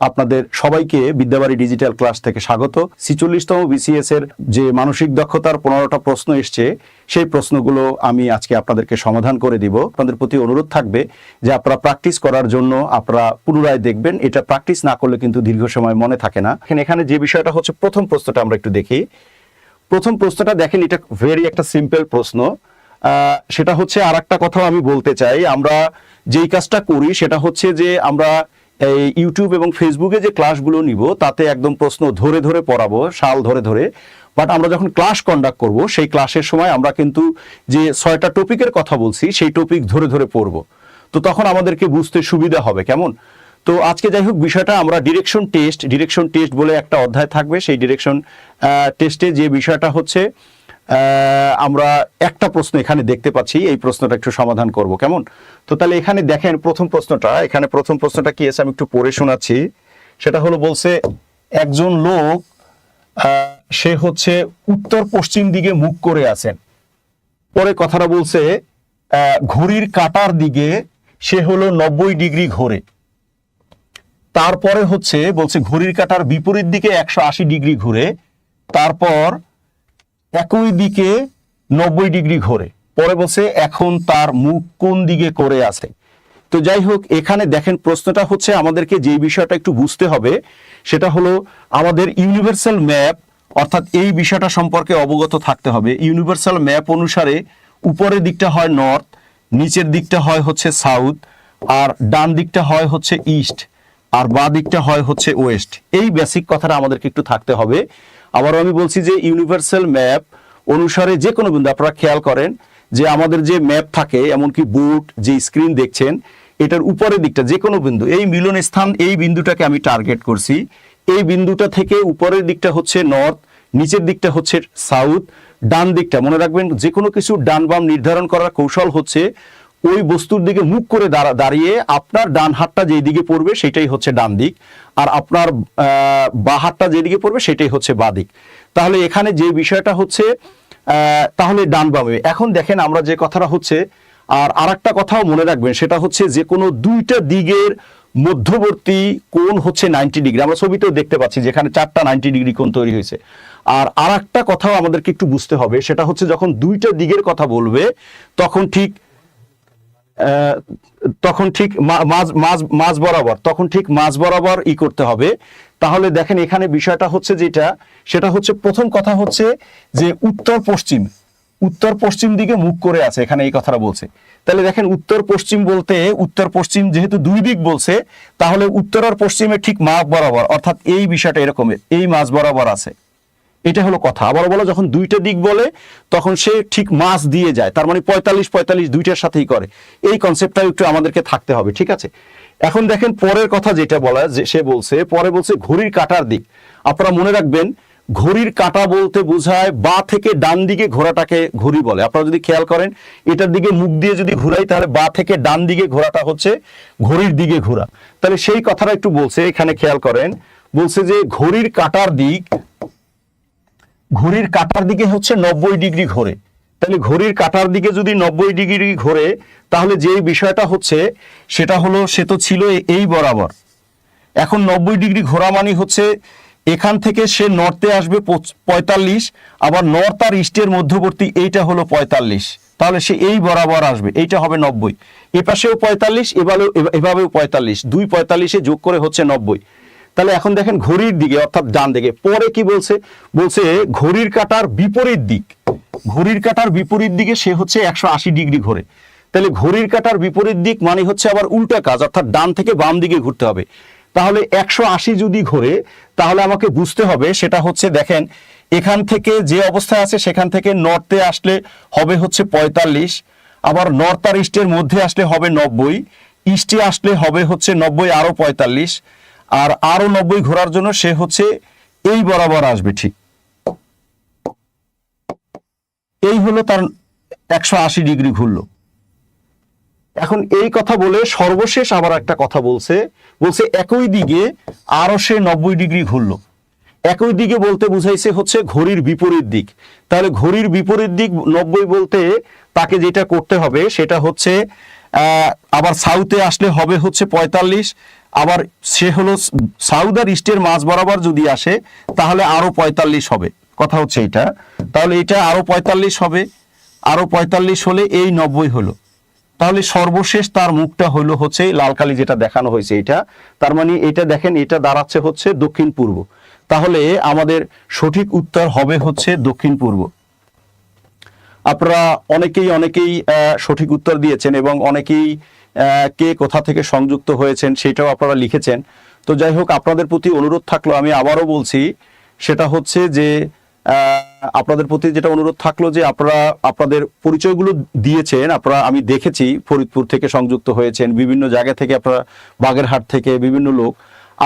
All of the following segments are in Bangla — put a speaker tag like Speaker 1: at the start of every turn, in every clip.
Speaker 1: আপনাদের সবাইকে বিদ্যাবাড়ি ডিজিটাল ক্লাস থেকে স্বাগত। 46তম বিসিএস এর যে মানসিক দক্ষতার 15টা প্রশ্ন এসছে, সেই প্রশ্নগুলো আমি আজকে আপনাদেরকে সমাধান করে দিব। আপনাদের প্রতি অনুরোধ থাকবে যে আপনারা প্র্যাকটিস করার জন্য আপনারা পুনরায় দেখবেন। এটা প্র্যাকটিস না করলে কিন্তু দীর্ঘ সময় মনে থাকে না। এখানে যে বিষয়টা হচ্ছে, প্রথম প্রশ্নটা আমরা একটু দেখি। প্রথম প্রশ্নটা দেখেন, এটা ভেরি একটা সিম্পল প্রশ্ন। সেটা হচ্ছে, আর একটা কথাও আমি বলতে চাই, আমরা যেই কাজটা করি সেটা হচ্ছে যে আমরা এই ইউটিউব এবং ফেসবুকে যে ক্লাসগুলো নিব তাতে একদম প্রশ্ন ধরে ধরে পড়াবো, সাল ধরে ধরে। বাট আমরা যখন ক্লাস কন্ডাক্ট করব, সেই ক্লাসের সময় আমরা কিন্তু যে 6টা টপিকের কথা বলছি সেই টপিক ধরে ধরে পড়বো। তো তখন আমাদেরকে বুঝতে সুবিধা হবে। কেমন? তো আজকে যাই হোক, বিষয়টা আমরা ডিরেকশন টেস্ট বলে একটা অধ্যায় থাকবে। সেই ডিরেকশন টেস্টে যে বিষয়টা হচ্ছে, আমরা একটা প্রশ্ন এখানে দেখতে পাচ্ছি, এই প্রশ্নটা একটু সমাধান করব। কেমন? তো তাহলে এখানে দেখেন প্রথম প্রশ্নটা কি আছে, আমি একটু পড়ে শোনাচ্ছি। সেটা হলো, বলছে একজন লোক সে হচ্ছে উত্তর পশ্চিম দিকে মুখ করে আছেন। পরে কথাটা বলছে ঘড়ির কাঁটার দিকে সে হলো 90 ডিগ্রি ঘোরে। তারপরে হচ্ছে বলছে ঘড়ির কাঁটার বিপরীত দিকে 180 ডিগ্রি ঘুরে, তারপর একই দিকে 90 ডিগ্রি ঘোরে। পরে বলছে এখন তার মুখ কোন দিকে করে আছে। তো যাই হোক, এখানে দেখেন প্রশ্নটা হচ্ছে, আমাদেরকে যে বিষয়টা একটু বুঝতে হবে সেটা হলো আমাদের ইউনিভার্সাল ম্যাপ, অর্থাৎ এই বিষয়টা সম্পর্কে অবগত থাকতে হবে। ইউনিভার্সাল ম্যাপ অনুসারে উপরের দিকটা হয় নর্থ, নিচের দিকটা হয় হচ্ছে সাউথ, আর ডান দিকটা হয় হচ্ছে ইস্ট, আর বাঁ দিকটা হয় হচ্ছে ওয়েস্ট। এই বেসিক কথাটা আমাদেরকে একটু থাকতে হবে। আবারও আমি বলছি যে ইউনিভার্সাল ম্যাপ অনুসারে যে কোনো বিন্দু, আপনারা খেয়াল করেন যে আমাদের যে ম্যাপ থাকে, এমনকি বোর্ড যে স্ক্রিন দেখছেন, এটার উপরের দিকটা যে কোনো বিন্দু, এই মিলন স্থান, এই বিন্দুটাকে আমি টার্গেট করছি। এই বিন্দুটা থেকে উপরের দিকটা হচ্ছে নর্থ, নিচের দিকটা হচ্ছে সাউথ, ডান দিকটা মনে রাখবেন, যে কোনো কিছু ডান বাম নির্ধারণ করার কৌশল হচ্ছে ওই বস্তুর দিকে মুখ করে দাঁড়িয়ে আপনার ডান হাতটা যেই দিকে পড়বে সেটাই হচ্ছে ডান দিক, আর আপনার বাঁ হাতটা যেদিকে পড়বে সেটাই হচ্ছে বাঁ দিক। তাহলে এখানে যে বিষয়টা হচ্ছে, তাহলে ডান বামে। এখন দেখেন আমরা যে কথাটা হচ্ছে, আর একটা কথাও মনে রাখবেন, সেটা হচ্ছে যে কোনো দুইটা দিকের মধ্যবর্তী কোণ হচ্ছে 90 ডিগ্রি। আমরা ছবিতেও দেখতে পাচ্ছি যেখানে 4টা 90 ডিগ্রি কোণ তৈরি হয়েছে। আর একটা কথাও আমাদেরকে একটু বুঝতে হবে, সেটা হচ্ছে যখন দুইটা দিকের কথা বলবে তখন ঠিক মাঝ বরাবর ই করতে হবে। তাহলে দেখেন এখানে বিষয়টা হচ্ছে যেটা, সেটা হচ্ছে প্রথম কথা হচ্ছে যে উত্তর পশ্চিম দিকে মুখ করে আছে, এখানে এই কথাটা বলছে। তাহলে দেখেন উত্তর পশ্চিম বলতে, উত্তর পশ্চিম যেহেতু দুই দিক বলছে, তাহলে উত্তর আর পশ্চিমে ঠিক মাঝ বরাবর, অর্থাৎ এই বিষয়টা এরকম, এই মাঝ বরাবর আছে। এটা হলো কথা। আবার বলো, যখন দুইটা দিক বলে তখন সে ঠিক মাঝ দিয়ে যায়, তার মানে 45 দুইটার সাথেই করে। এই কনসেপ্টটা একটু আমাদেরকে থাকতে হবে, ঠিক আছে? এখন দেখেন পরের কথা যেটা বলা, যে সে বলছে, পরে বলছে ঘড়ির কাঁটার দিক। আপনারা মনে রাখবেন, ঘড়ির কাঁটা বলতে বোঝায় বাঁ থেকে ডান দিকে ঘোরাটাকে ঘড়ি বলে। আপনারা যদি খেয়াল করেন, এটার দিকে মুখ দিয়ে যদি ঘুরাই, তাহলে বাঁ থেকে ডান দিকে ঘোরাটা হচ্ছে ঘড়ির দিকে ঘোরা। তাহলে সেই কথাটা একটু বলছে, এখানে খেয়াল করেন, বলছে যে ঘড়ির কাঁটার দিকে হচ্ছে 90 ডিগ্রি ঘোরে। তাহলে ঘড়ির কাঁটার দিকে যদি 90 ডিগ্রি ঘোরে, তাহলে যে বিষয়টা হচ্ছে সেটা হলো, সে তো ছিল এই বরাবর। এখন 90 ডিগ্রি ঘোরা মানে হচ্ছে এখান থেকে সে নর্থে আসবে 45, আবার নর্থ আর ইস্টের মধ্যবর্তী এইটা হলো 45। তাহলে সে এই বরাবর আসবে, এইটা হবে 90। এপাশেও 45, এভাবেও 45, 2 45-এ যোগ করে হচ্ছে 90। তাহলে এখন দেখেন ঘড়ির দিকে, অর্থাৎ ডান দিকে। পরে কি বলছে, বলছে ঘড়ির কাঁটার বিপরীত দিকে সে হচ্ছে 180 ডিগ্রি ঘোরে। তাহলে ঘড়ির কাঁটার বিপরীত দিক মানে হচ্ছে আবার উল্টা কাজ, অর্থাৎ ডান থেকে বাম দিকে ঘুরতে হবে। তাহলে 180 যদি ঘোরে, তাহলে আমাকে বুঝতে হবে সেটা হচ্ছে, দেখেন এখান থেকে যে অবস্থায় আছে সেখান থেকে নর্থে আসলে হবে হচ্ছে 45, আবার নর্থ আর ইস্টের মধ্যে আসলে হবে 90, ইস্টে আসলে হবে হচ্ছে 90 আরো 45, আর আরো 90 ঘোরার জন্য সে হচ্ছে এই বরাবর আসবে। ঠিক এই হলো তার 180 ডিগ্রি ঘুরলো। এখন এই কথা বলে সর্বশেষ আবার একটা কথা বলছে একই দিকে আরো সে 90 ডিগ্রি ঘুরলো। একই দিকে বলতে বুঝাইছে হচ্ছে ঘড়ির বিপরীত দিক। তাহলে ঘড়ির বিপরীত দিক 90 বলতে তাকে যেটা করতে হবে সেটা হচ্ছে আবার সাউথে আসলে হবে হচ্ছে 45, আবার সে হলো সাউথ আর ইস্টের মাঝ বরাবর যদি আসে তাহলে আরো 45 হবে, কথা হচ্ছে এটা। তাহলে এটা আরো 45 হবে, আরো 45 হলে এই 90 হলো। তাহলে সর্বশেষ তার মুখটা হলো হচ্ছে লাল কালি যেটা দেখানো হয়েছে এটা, তার মানে এটা দেখেন এটা দাঁড়াচ্ছে হচ্ছে দক্ষিণ পূর্ব। তাহলে আমাদের সঠিক উত্তর হবে হচ্ছে দক্ষিণ পূর্ব। আপনারা অনেকেই সঠিক উত্তর দিয়েছেন এবং অনেকেই কে কোথা থেকে সংযুক্ত হয়েছেন সেটাও আপনারা লিখেছেন। তো যাই হোক, আপনাদের প্রতি অনুরোধ থাকলো, আমি আবারও বলছি, সেটা হচ্ছে যে আপনাদের প্রতি যেটা অনুরোধ থাকলো যে আপনারা আপনাদের পরিচয়গুলো দিয়েছেন, আপনারা আমি দেখেছি ফরিদপুর থেকে সংযুক্ত হয়েছেন, বিভিন্ন জায়গা থেকে, আপনারা বাগেরহাট থেকে বিভিন্ন লোক।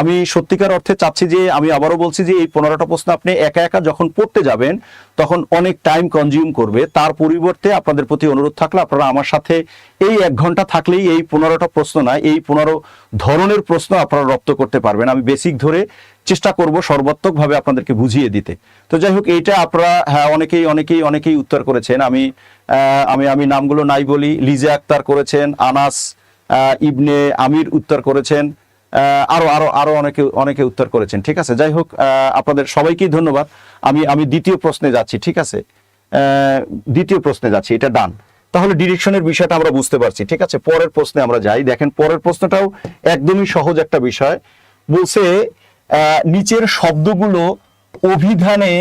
Speaker 1: আমি সত্যিকার অর্থে চাচ্ছি যে, আমি আবারও বলছি যে এই 15টা প্রশ্ন আপনি একা একা যখন পড়তে যাবেন তখন অনেক টাইম কনজিউম করবে। তার পরিবর্তে আপনাদের প্রতি অনুরোধ থাকলে আপনারা আমার সাথে এই 1 ঘন্টা থাকলেই এই 15টা প্রশ্ন না, এই 15 ধরনের প্রশ্ন আপনারা রপ্ত করতে পারবেন। আমি বেসিক ধরে চেষ্টা করব সর্বাত্মকভাবে আপনাদেরকে বুঝিয়ে দিতে। তো যাই হোক, এইটা আপনারা হ্যাঁ অনেকেই উত্তর করেছেন। আমি আমি আমি নামগুলো নাই বলি, লিজা আক্তার করেছেন, আনাস ইবনে আমির উত্তর করেছেন, আরো আরো আরো অনেকে উত্তর করেছেন। ঠিক আছে, যাই হোক, আপনাদের সবাইকেই ধন্যবাদ। আমি দ্বিতীয় প্রশ্নে যাচ্ছি। ঠিক আছে, দ্বিতীয় প্রশ্নে যাচ্ছি, এটা ডান। তাহলে ডিরেকশনের বিষয়টা আমরা বুঝতে পারছি। ঠিক আছে, পরের প্রশ্নে আমরা যাই। দেখেন পরের প্রশ্নটাও একদমই সহজ একটা বিষয়। বলছে নিচের শব্দগুলো অভিধানে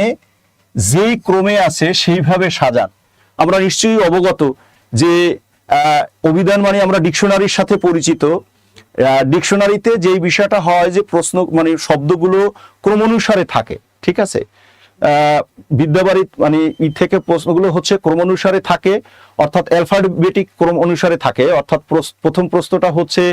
Speaker 1: যেই ক্রমে আছে সেইভাবে সাজান। আমরা নিশ্চয়ই অবগত যে অভিধান মানে আমরা ডিকশনারির সাথে পরিচিত। ডিকশনারিতে যেই বিষয়টা হয় যে প্রশ্ন মানে শব্দগুলো ক্রমানুসারে থাকে। ঠিক আছে, বিদ্যাবাড়ি মানে থেকে প্রশ্নগুলো হচ্ছে ক্রমানুসারে থাকে, অর্থাৎ অ্যালফাবেটিক ক্রম অনুসারে থাকে। অর্থাৎ প্রথম প্রশ্নটা হচ্ছে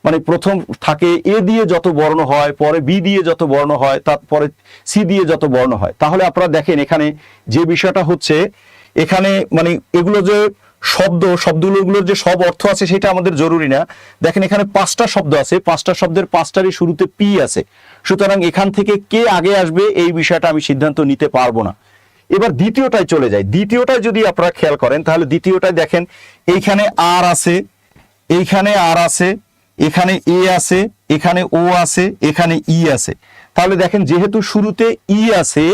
Speaker 1: মানে প্রথম থাকে এ দিয়ে যত বর্ণ হয়, পরে বি দিয়ে যত বর্ণ হয়, তারপরে সি দিয়ে যত বর্ণ হয়। তাহলে আপনারা দেখেন এখানে যে বিষয়টা হচ্ছে, এখানে মানে এগুলো যে শব্দগুলোর যে সব অর্থ আছে সেটা আমাদের জরুরি না। দেখেন এখানে 5টা শব্দ আছে, 5টা শব্দের 5টারই শুরুতে পি আছে। সুতরাং এখান থেকে কে আগে আসবে এই বিষয়টা আমি সিদ্ধান্ত নিতে পারবো না। এবার দ্বিতীয়টায় চলে যায়। দ্বিতীয়টায় যদি আপনারা খেয়াল করেন তাহলে দ্বিতীয়টায় দেখেন এইখানে আর আছে, এইখানে আর আছে, এখানে এ আছে, এখানে ও আছে, এখানে ই আছে। তাহলে দেখেন যেহেতু শুরুতে ই আছে,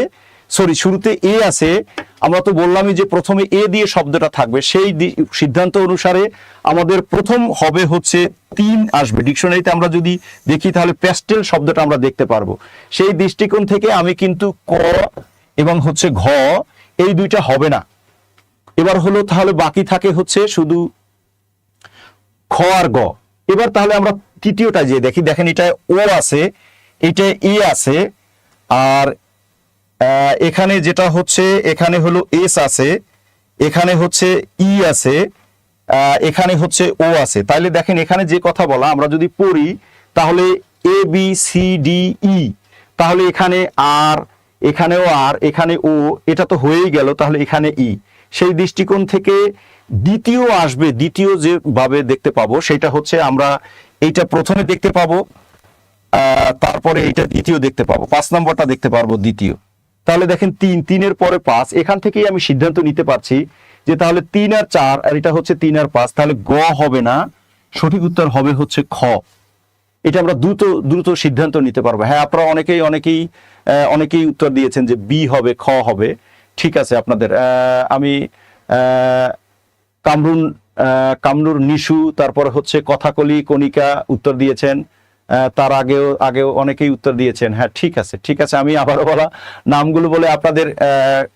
Speaker 1: শুরুতে এ আছে, আমরা তো বললামই যে প্রথমে এ দিয়ে শব্দটা থাকবে। সেই সিদ্ধান্ত অনুসারে আমাদের প্রথম হবে হচ্ছে 3 আসবে। ডিকশনারিতে আমরা যদি দেখি তাহলে প্যাস্টেল শব্দটা আমরা দেখতে পারবো। সেই দৃষ্টিকোণ থেকে আমি কিন্তু ক এবং হচ্ছে ঘ এই দুইটা হবে না। এবার হলো তাহলে বাকি থাকে হচ্ছে শুধু খ আর গ। এবার তাহলে আমরা তৃতীয়টা যে দেখি, দেখেন এটায় ও আছে, এটায় এ আছে, আর এখানে যেটা হচ্ছে এখানে হলো এস আছে, এখানে হচ্ছে ই আছে, এখানে হচ্ছে ও আছে। তাহলে দেখেন এখানে যে কথা বলা আমরা যদি পড়ি তাহলে A B C D E, তাহলে এখানে আর, এখানেও আর, এখানে ও, এটা তো হয়েই গেল। তাহলে এখানে ই। সেই দৃষ্টিকোণ থেকে দ্বিতীয় আসবে, দ্বিতীয় যেভাবে দেখতে পাবো সেটা হচ্ছে আমরা এইটা প্রথমে দেখতে পাবো, তারপরে এইটা দ্বিতীয় দেখতে পাবো, 5 নম্বরটা দেখতে পারবো দ্বিতীয়। তাহলে দেখেন 3 পরে 5, এখান থেকেই আমি সিদ্ধান্ত নিতে পারছি যে তাহলে 3 আর 4, আর এটা হচ্ছে 3 আর 5, তাহলে গ হবে না, সঠিক উত্তর হবে হচ্ছে খ। এটা আমরা দ্রুত সিদ্ধান্ত নিতে পারবো। হ্যাঁ, আপনারা অনেকেই উত্তর দিয়েছেন যে বি হবে, খ হবে। ঠিক আছে, আপনাদের আমি কামরুর নিশু, তারপরে হচ্ছে কথাকলি কণিকা উত্তর দিয়েছেন। তার আগেও অনেকেই উত্তর দিয়েছেন। হ্যাঁ, ঠিক আছে, আমি আবারও বলা নামগুলো বলে আপনাদের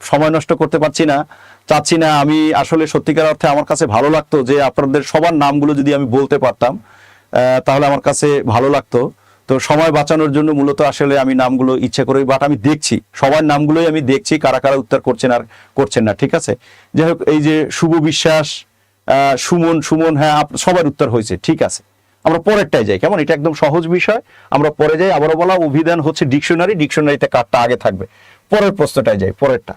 Speaker 1: সময় নষ্ট করতে চাচ্ছি না। আমি আসলে সত্যিকার অর্থে আমার কাছে ভালো লাগতো যে আপনাদের সবার নামগুলো যদি আমি বলতে পারতাম তাহলে আমার কাছে ভালো লাগতো। তো সময় বাঁচানোর জন্য মূলত আসলে আমি নামগুলো ইচ্ছে করে, বাট আমি দেখছি সবার নামগুলোই আমি দেখছি কারা কারা উত্তর করছেন আর করছেন না। ঠিক আছে, যাই হোক, এই যে শুভ বিশ্বাস, সুমন, হ্যাঁ সবার উত্তর হয়েছে। ঠিক আছে, আমরা পরেরটাই যাই। কেমন, এটা একদম সহজ বিষয়, আমরা পরে যাই। আবারও বলা অভিধান হচ্ছে ডিকশনারিতে কারটা আগে থাকবে। পরের প্রশ্নটায় যাই, পরেরটা।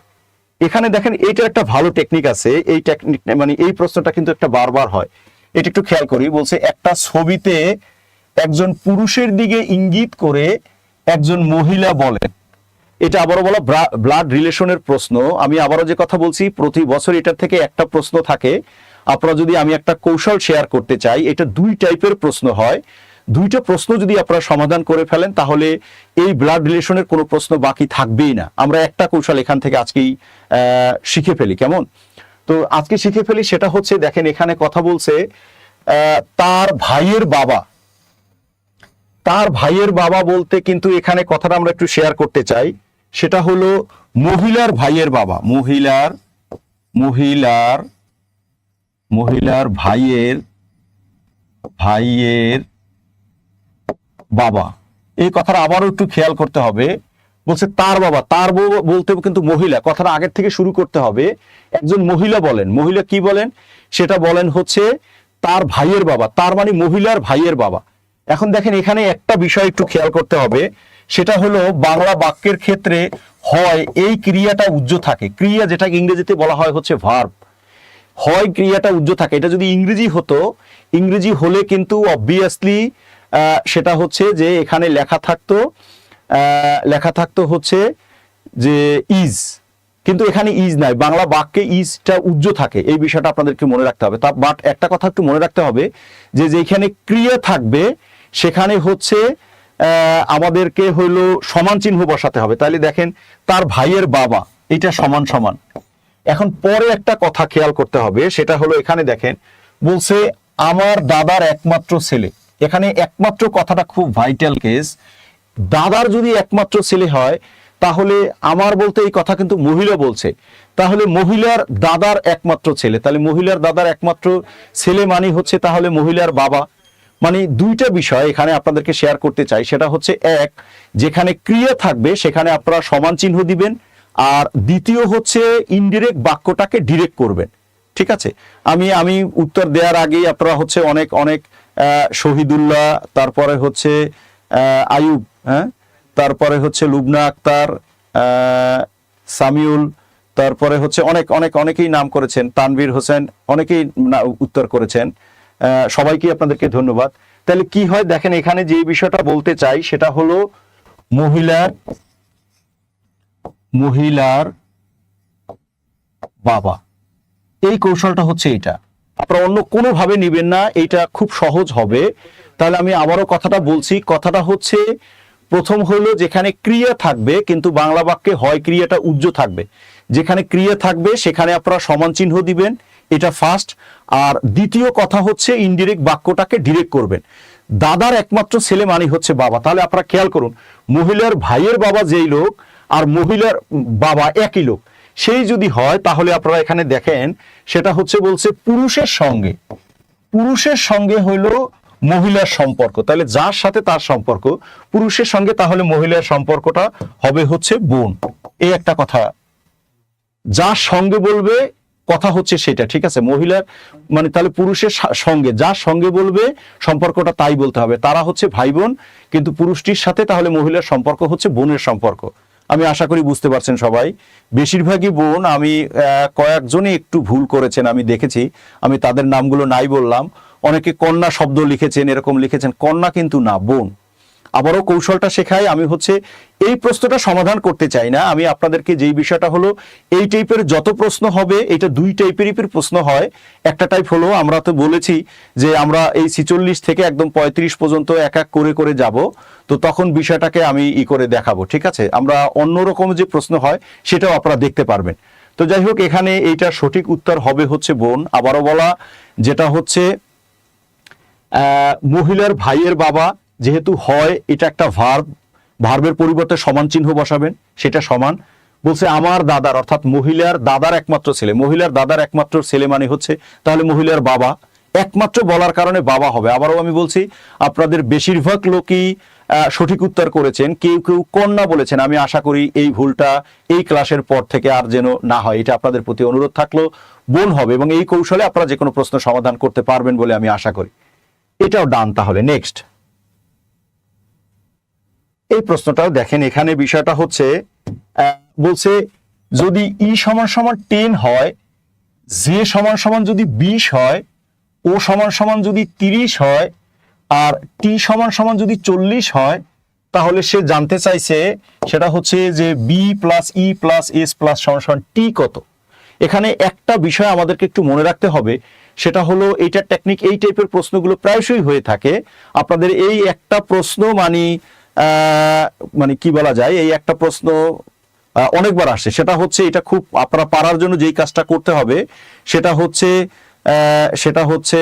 Speaker 1: এখানে দেখেন এইটা একটা ভালো টেকনিক আছে। এই টেকনিক মানে এই প্রশ্নটা কিন্তু একটা বারবার হয়, এটা একটু খেয়াল করি। বলছে একটা ছবিতে একজন পুরুষের দিকে ইঙ্গিত করে একজন মহিলা বলেন। এটা আবারও বলা ব্লাড রিলেশনের প্রশ্ন। আমি আবারও যে কথা বলছি, প্রতি বছর এটার থেকে একটা প্রশ্ন থাকে। আপনারা যদি আমি একটা কৌশল শেয়ার করতে চাই, এটা 2 টাইপের প্রশ্ন হয়। দুইটা প্রশ্ন যদি আপনারা সমাধান করে ফেলেন তাহলে এই ব্লাড রিলেশনের কোনো প্রশ্ন বাকি থাকবেই না। আমরা একটা কৌশল এখান থেকে আজকেই শিখে ফেলি, কেমন? তো আজকে শিখে ফেলি, সেটা হচ্ছে দেখেন এখানে কথা বলছে তার ভাইয়ের বাবা। তার ভাইয়ের বাবা বলতে কিন্তু এখানে কথাটা আমরা একটু শেয়ার করতে চাই, সেটা হলো মহিলার ভাইয়ের বাবা। মহিলার ভাইয়ের বাবা। এই কথাটা আবারও একটু খেয়াল করতে হবে। বলছে তার বাবা, তার বলতে কিন্তু মহিলা, কথাটা আগের থেকে শুরু করতে হবে। একজন মহিলা বলেন, মহিলা কি বলেন সেটা বলেন হচ্ছে তার ভাইয়ের বাবা, তার মানে মহিলার ভাইয়ের বাবা। এখন দেখেন এখানে একটা বিষয় একটু খেয়াল করতে হবে, সেটা হলো বাংলা বাক্যের ক্ষেত্রে হয় এই ক্রিয়াটা উজ্জ্ব থাকে, ক্রিয়া যেটাকে ইংরেজিতে বলা হয় হচ্ছে ভার্ব, হয় ক্রিয়াটা উজ্জ্ব থাকে। এটা যদি ইংরেজি হতো, ইংরেজি হলে কিন্তু অবভিয়াসলি সেটা হচ্ছে যে এখানে লেখা থাকতো হচ্ছে যে ইজ, কিন্তু এখানে ইজ নাই, বাংলা বাক্যে ইজটা উজ্জ্ব থাকে। এই বিষয়টা আপনাদেরকে মনে রাখতে হবে। বাট একটা কথা একটু মনে রাখতে হবে যে যেখানে ক্রিয়া থাকবে সেখানে হচ্ছে আমাদেরকে হইলো সমান চিহ্ন বসাতে হবে। তাহলে দেখেন তার ভাইয়ের বাবা, এটা সমান সমান। এখন পরে একটা কথা খেয়াল করতে হবে, সেটা হলো এখানে দেখেন বলছে আমার দাদার একমাত্র ছেলে। এখানে একমাত্র কথাটা খুব ভাইটাল কেস। দাদার যদি একমাত্র ছেলে হয় তাহলে আমার বলতে এই কথা কিন্তু মহিলা বলছে, তাহলে মহিলার দাদার একমাত্র ছেলে, তাহলে মহিলার দাদার একমাত্র ছেলে মানে হচ্ছে তাহলে মহিলার বাবা। মানে দুইটা বিষয় এখানে আপনাদেরকে শেয়ার করতে চাই, সেটা হচ্ছে এক, যেখানে ক্রিয়া থাকবে সেখানে আপনারা সমান চিহ্ন দিবেন, আর দ্বিতীয় হচ্ছে ইনডিরেক্ট বাক্যটাকে ডিরেক্ট করবেন। ঠিক আছে, আমি উত্তর দেওয়ার আগেই আপনারা হচ্ছে অনেক শহীদুল্লাহ, তারপরে হচ্ছে আয়ুব, হ্যাঁ, তারপরে হচ্ছে লুবনা আক্তার, সামিউল, তারপরে হচ্ছে অনেকেই নাম করেছেন, তানভীর হোসেন, অনেকেই উত্তর করেছেন। সবাইকে আপনাদেরকে ধন্যবাদ। তাহলে কি হয় দেখেন এখানে যে বিষয়টা বলতে চাই সেটা হলো মহিলার বাবা। এই কৌশলটা হচ্ছে এটা, আপনারা অন্য কোনো ভাবে নিবেন না, এইটা খুব সহজ হবে। তাহলে আমি আবারও কথাটা বলছি, কথাটা হচ্ছে প্রথম হলো যেখানে ক্রিয়া থাকবে কিন্তু বাংলা বাক্যে হয় ক্রিয়াটা উজ্জ্ব থাকবে, যেখানে ক্রিয়া থাকবে সেখানে আপনারা সমান চিহ্ন দিবেন, এটা ফার্স্ট। আর দ্বিতীয় কথা হচ্ছে ইনডিরেক্ট বাক্যটাকে ডিরেক্ট করবেন। দাদার একমাত্র ছেলে মানে হচ্ছে বাবা। তাহলে আপনারা খেয়াল করুন, মহিলার ভাইয়ের বাবা যেই লোক আর মহিলার বাবা একই লোক, সেই যদি হয় তাহলে আপনারা এখানে দেখেন সেটা হচ্ছে বলছে পুরুষের সঙ্গে হইলো মহিলার সম্পর্ক। তাহলে যার সাথে তার সম্পর্ক পুরুষের সঙ্গে, তাহলে মহিলার সম্পর্কটা হবে হচ্ছে বোন। এই একটা কথা, যার সঙ্গে বলবে কথা হচ্ছে সেটা, ঠিক আছে, মহিলার মানে তাহলে পুরুষের সঙ্গে যার সঙ্গে বলবে সম্পর্কটা তাই বলতে হবে, তারা হচ্ছে ভাই বোন, কিন্তু পুরুষটির সাথে তাহলে মহিলার সম্পর্ক হচ্ছে বোনের সম্পর্ক। আমি আশা করি বুঝতে পারছেন সবাই, বেশিরভাগই বোন। আমি কয়েকজনই একটু ভুল করেছেন আমি দেখেছি, আমি তাদের নামগুলো নাই বললাম। অনেকে কন্যা শব্দ লিখেছেন, এরকম লিখেছেন, কন্যা কিন্তু না, বোন। আবারও কৌশলটা শেখাই, আমি হচ্ছে এই প্রশ্নটা সমাধান করতে চাই না, আমি আপনাদেরকে যেই বিষয়টা হলো এই টাইপের যত প্রশ্ন হবে এটা দুই টাইপেরই প্রশ্ন হয়। একটা টাইপ হলো আমরা তো বলেছি যে আমরা এই 46 থেকে একদম 35 পর্যন্ত এক এক করে করে যাব, তো তখন বিষয়টাকে আমি করে দেখাবো, ঠিক আছে। আমরা অন্যরকম যে প্রশ্ন হয় সেটাও আপনারা দেখতে পারবেন। তো যাই হোক, এখানে এইটা সঠিক উত্তর হবে হচ্ছে বোন। আবারও বলা, যেটা হচ্ছে মহিলার ভাইয়ের বাবা, যেহেতু হয় এটা একটা ভার্বের পরিবর্তে সমান চিহ্ন বসাবেন, সেটা সমান। বলছে আমার দাদার অর্থাৎ মহিলার দাদার একমাত্র ছেলে, মহিলার দাদার একমাত্র ছেলে মানে হচ্ছে তাহলে মহিলার বাবা, একমাত্র বলার কারণে বাবা হবে। আবারও আমি বলছি, আপনাদের বেশিরভাগ লোকই সঠিক উত্তর করেছেন, কেউ কেউ কন্যা বলেছেন। আমি আশা করি এই ভুলটা এই ক্লাসের পর থেকে আর যেন না হয়, এটা আপনাদের প্রতি অনুরোধ থাকলো। বোন হবে এবং এই কৌশলে আপনারা যে কোনো প্রশ্ন সমাধান করতে পারবেন বলে আমি আশা করি। এটাও ডান। তাহলে নেক্সট এই প্রশ্নটাও দেখেন, এখানে বিষয়টা হচ্ছে বলছে যদি ই সমান সমান 10 হয়, জে সমান সমান যদি 20 হয়, ও সমান সমান যদি 30 হয়, আর টি সমান সমান যদি 40 হয়, তাহলে সে জানতে চাইছে সেটা হচ্ছে যে B plus E plus S plus সমান সমান টি কত। এখানে একটা বিষয় আমাদেরকে একটু মনে রাখতে হবে, সেটা হলো এইটার টেকনিক, এই টাইপের প্রশ্নগুলো প্রায়শই হয়ে থাকে আপনাদের। এই একটা প্রশ্ন মানে কি বলা যায়, এই একটা প্রশ্ন অনেকবার আসে। সেটা হচ্ছে, এটা খুব আপনারা পারার জন্য যেই কাজটা করতে হবে সেটা হচ্ছে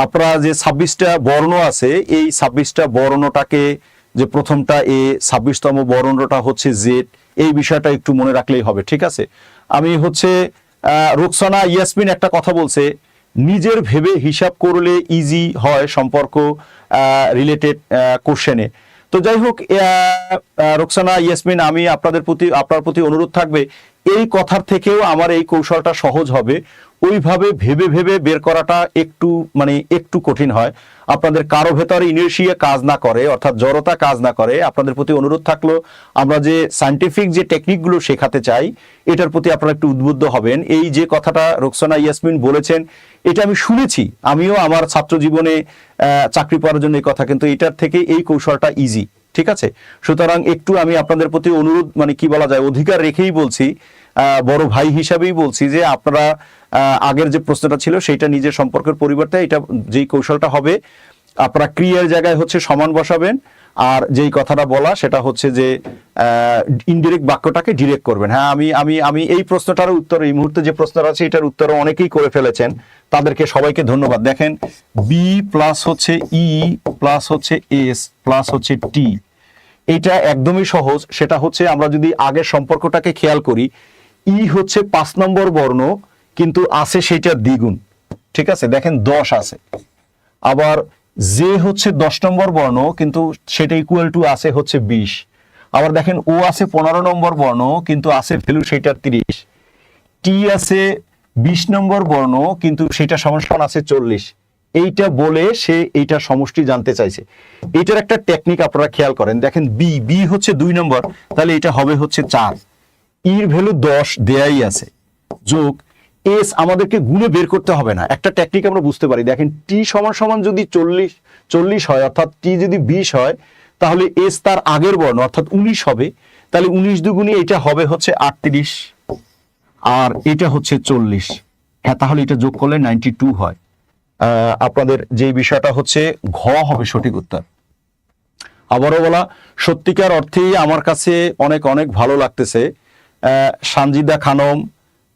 Speaker 1: আপনারা যে 26টা বর্ণ আছে, এই 26টা বর্ণটাকে, যে প্রথমটা এ, 26তম বর্ণটা হচ্ছে জেড, এই বিষয়টা একটু মনে রাখলেই হবে, ঠিক আছে। আমি রোকসানা ইয়াসমিন একটা কথা বলছে, নিজের ভেবে হিসাব করলে ইজি হয় সম্পর্ক রিলেটেড কোশ্চেনে। তো যাই হোক, রোকসানা ইয়াসমিন, আমি আপনার প্রতি অনুরোধ থাকবে, এই কথার থেকেও আমার এই কৌশলটা সহজ হবে। ওইভাবে ভেবে ভেবে বের করাটা একটু কঠিন হয়। আপনাদের কারো ভেতরে ইনার্শিয়া কাজ না করে, অর্থাৎ জড়তা কাজ না করে, আপনাদের প্রতি অনুরোধ থাকলো, আমরা যে সায়েন্টিফিক যে টেকনিকগুলো শেখাতে চাই এটার প্রতি আপনারা একটু উদ্বুদ্ধ হবেন। এই যে কথাটা রোকসানা ইয়াসমিন বলেছেন, এটা আমি শুনেছি, আমিও আমার ছাত্র জীবনে চাকরি পাওয়ার জন্য এই কথা, কিন্তু এটার থেকে এই কৌশলটা ইজি, ঠিক আছে। সুতরাং একটু আমি আপনাদের প্রতি অনুরোধ, কি বলা যায়, অধিকার রেখেই বলছি, বড় ভাই হিসাবেই বলছি, যে আপনারা আগের যে প্রশ্নটা ছিল সেইটা নিজের সম্পর্কের পরিবর্তে এটা যেই কৌশলটা হবে, আপনারা ক্রিয়ার জায়গায় হচ্ছে সমান বসাবেন, আর যেই কথাটা বলা সেটা হচ্ছে যে ইনডিরেক্ট বাক্যটাকে ডিরেক্ট করবেন। হ্যাঁ, আমি এই প্রশ্নটার উত্তর, এই মুহূর্তে যে প্রশ্নটা আছে এটার উত্তর অনেকেই করে ফেলেছেন, তাদেরকে সবাইকে ধন্যবাদ। দেখেন, বি প্লাস হচ্ছে ই প্লাস হচ্ছে এস প্লাস হচ্ছে টি, এটা একদমই সহজ। সেটা হচ্ছে, আমরা যদি আগের সম্পর্কটাকে খেয়াল করি, ই হচ্ছে 5 নম্বর বর্ণ, কিন্তু আছে সেটা দ্বিগুণ, ঠিক আছে। দেখেন 10 আছে। আবার জে হচ্ছে 10 নম্বর বর্ণ, কিন্তু সেটা ইকুয়াল টু আছে হচ্ছে 20। আবার দেখেন ও আছে 15 নম্বর বর্ণ, কিন্তু আছে ভ্যালু সেটা 30। টি আছে 20 নম্বর বর্ণ, কিন্তু সেটা সমান আছে 40। এইটা বলে সে এইটা সমষ্টি জানতে চাইছে। এইটার একটা টেকনিক আপনারা খেয়াল করেন, দেখেন বি হচ্ছে 2 নম্বর, তাহলে এটা হবে হচ্ছে 4, ইর ভ্যালু 10 দেয়াই আছে, যোগ এস আমাদেরকে গুণে বের করতে হবে না। একটা টেকনিক আমরা বুঝতে পারি, দেখেন টি সমান যদি 40 হয়, অর্থাৎ টি যদি 20 হয়, তাহলে এস তার আগের বর্ণ অর্থাৎ 19 হবে, তাহলে 19 দুগুণে এটা হবে হচ্ছে 38, আর এটা হচ্ছে 40। হ্যাঁ, তাহলে এটা যোগ করলে 92 হয়। আপনাদের যে বিষয়টা হচ্ছে ঘ হবে সঠিক উত্তর। আবারও বলা, সত্যিকার অর্থেই আমার কাছে অনেক অনেক ভালো লাগতেছে। সানজিদা খানম,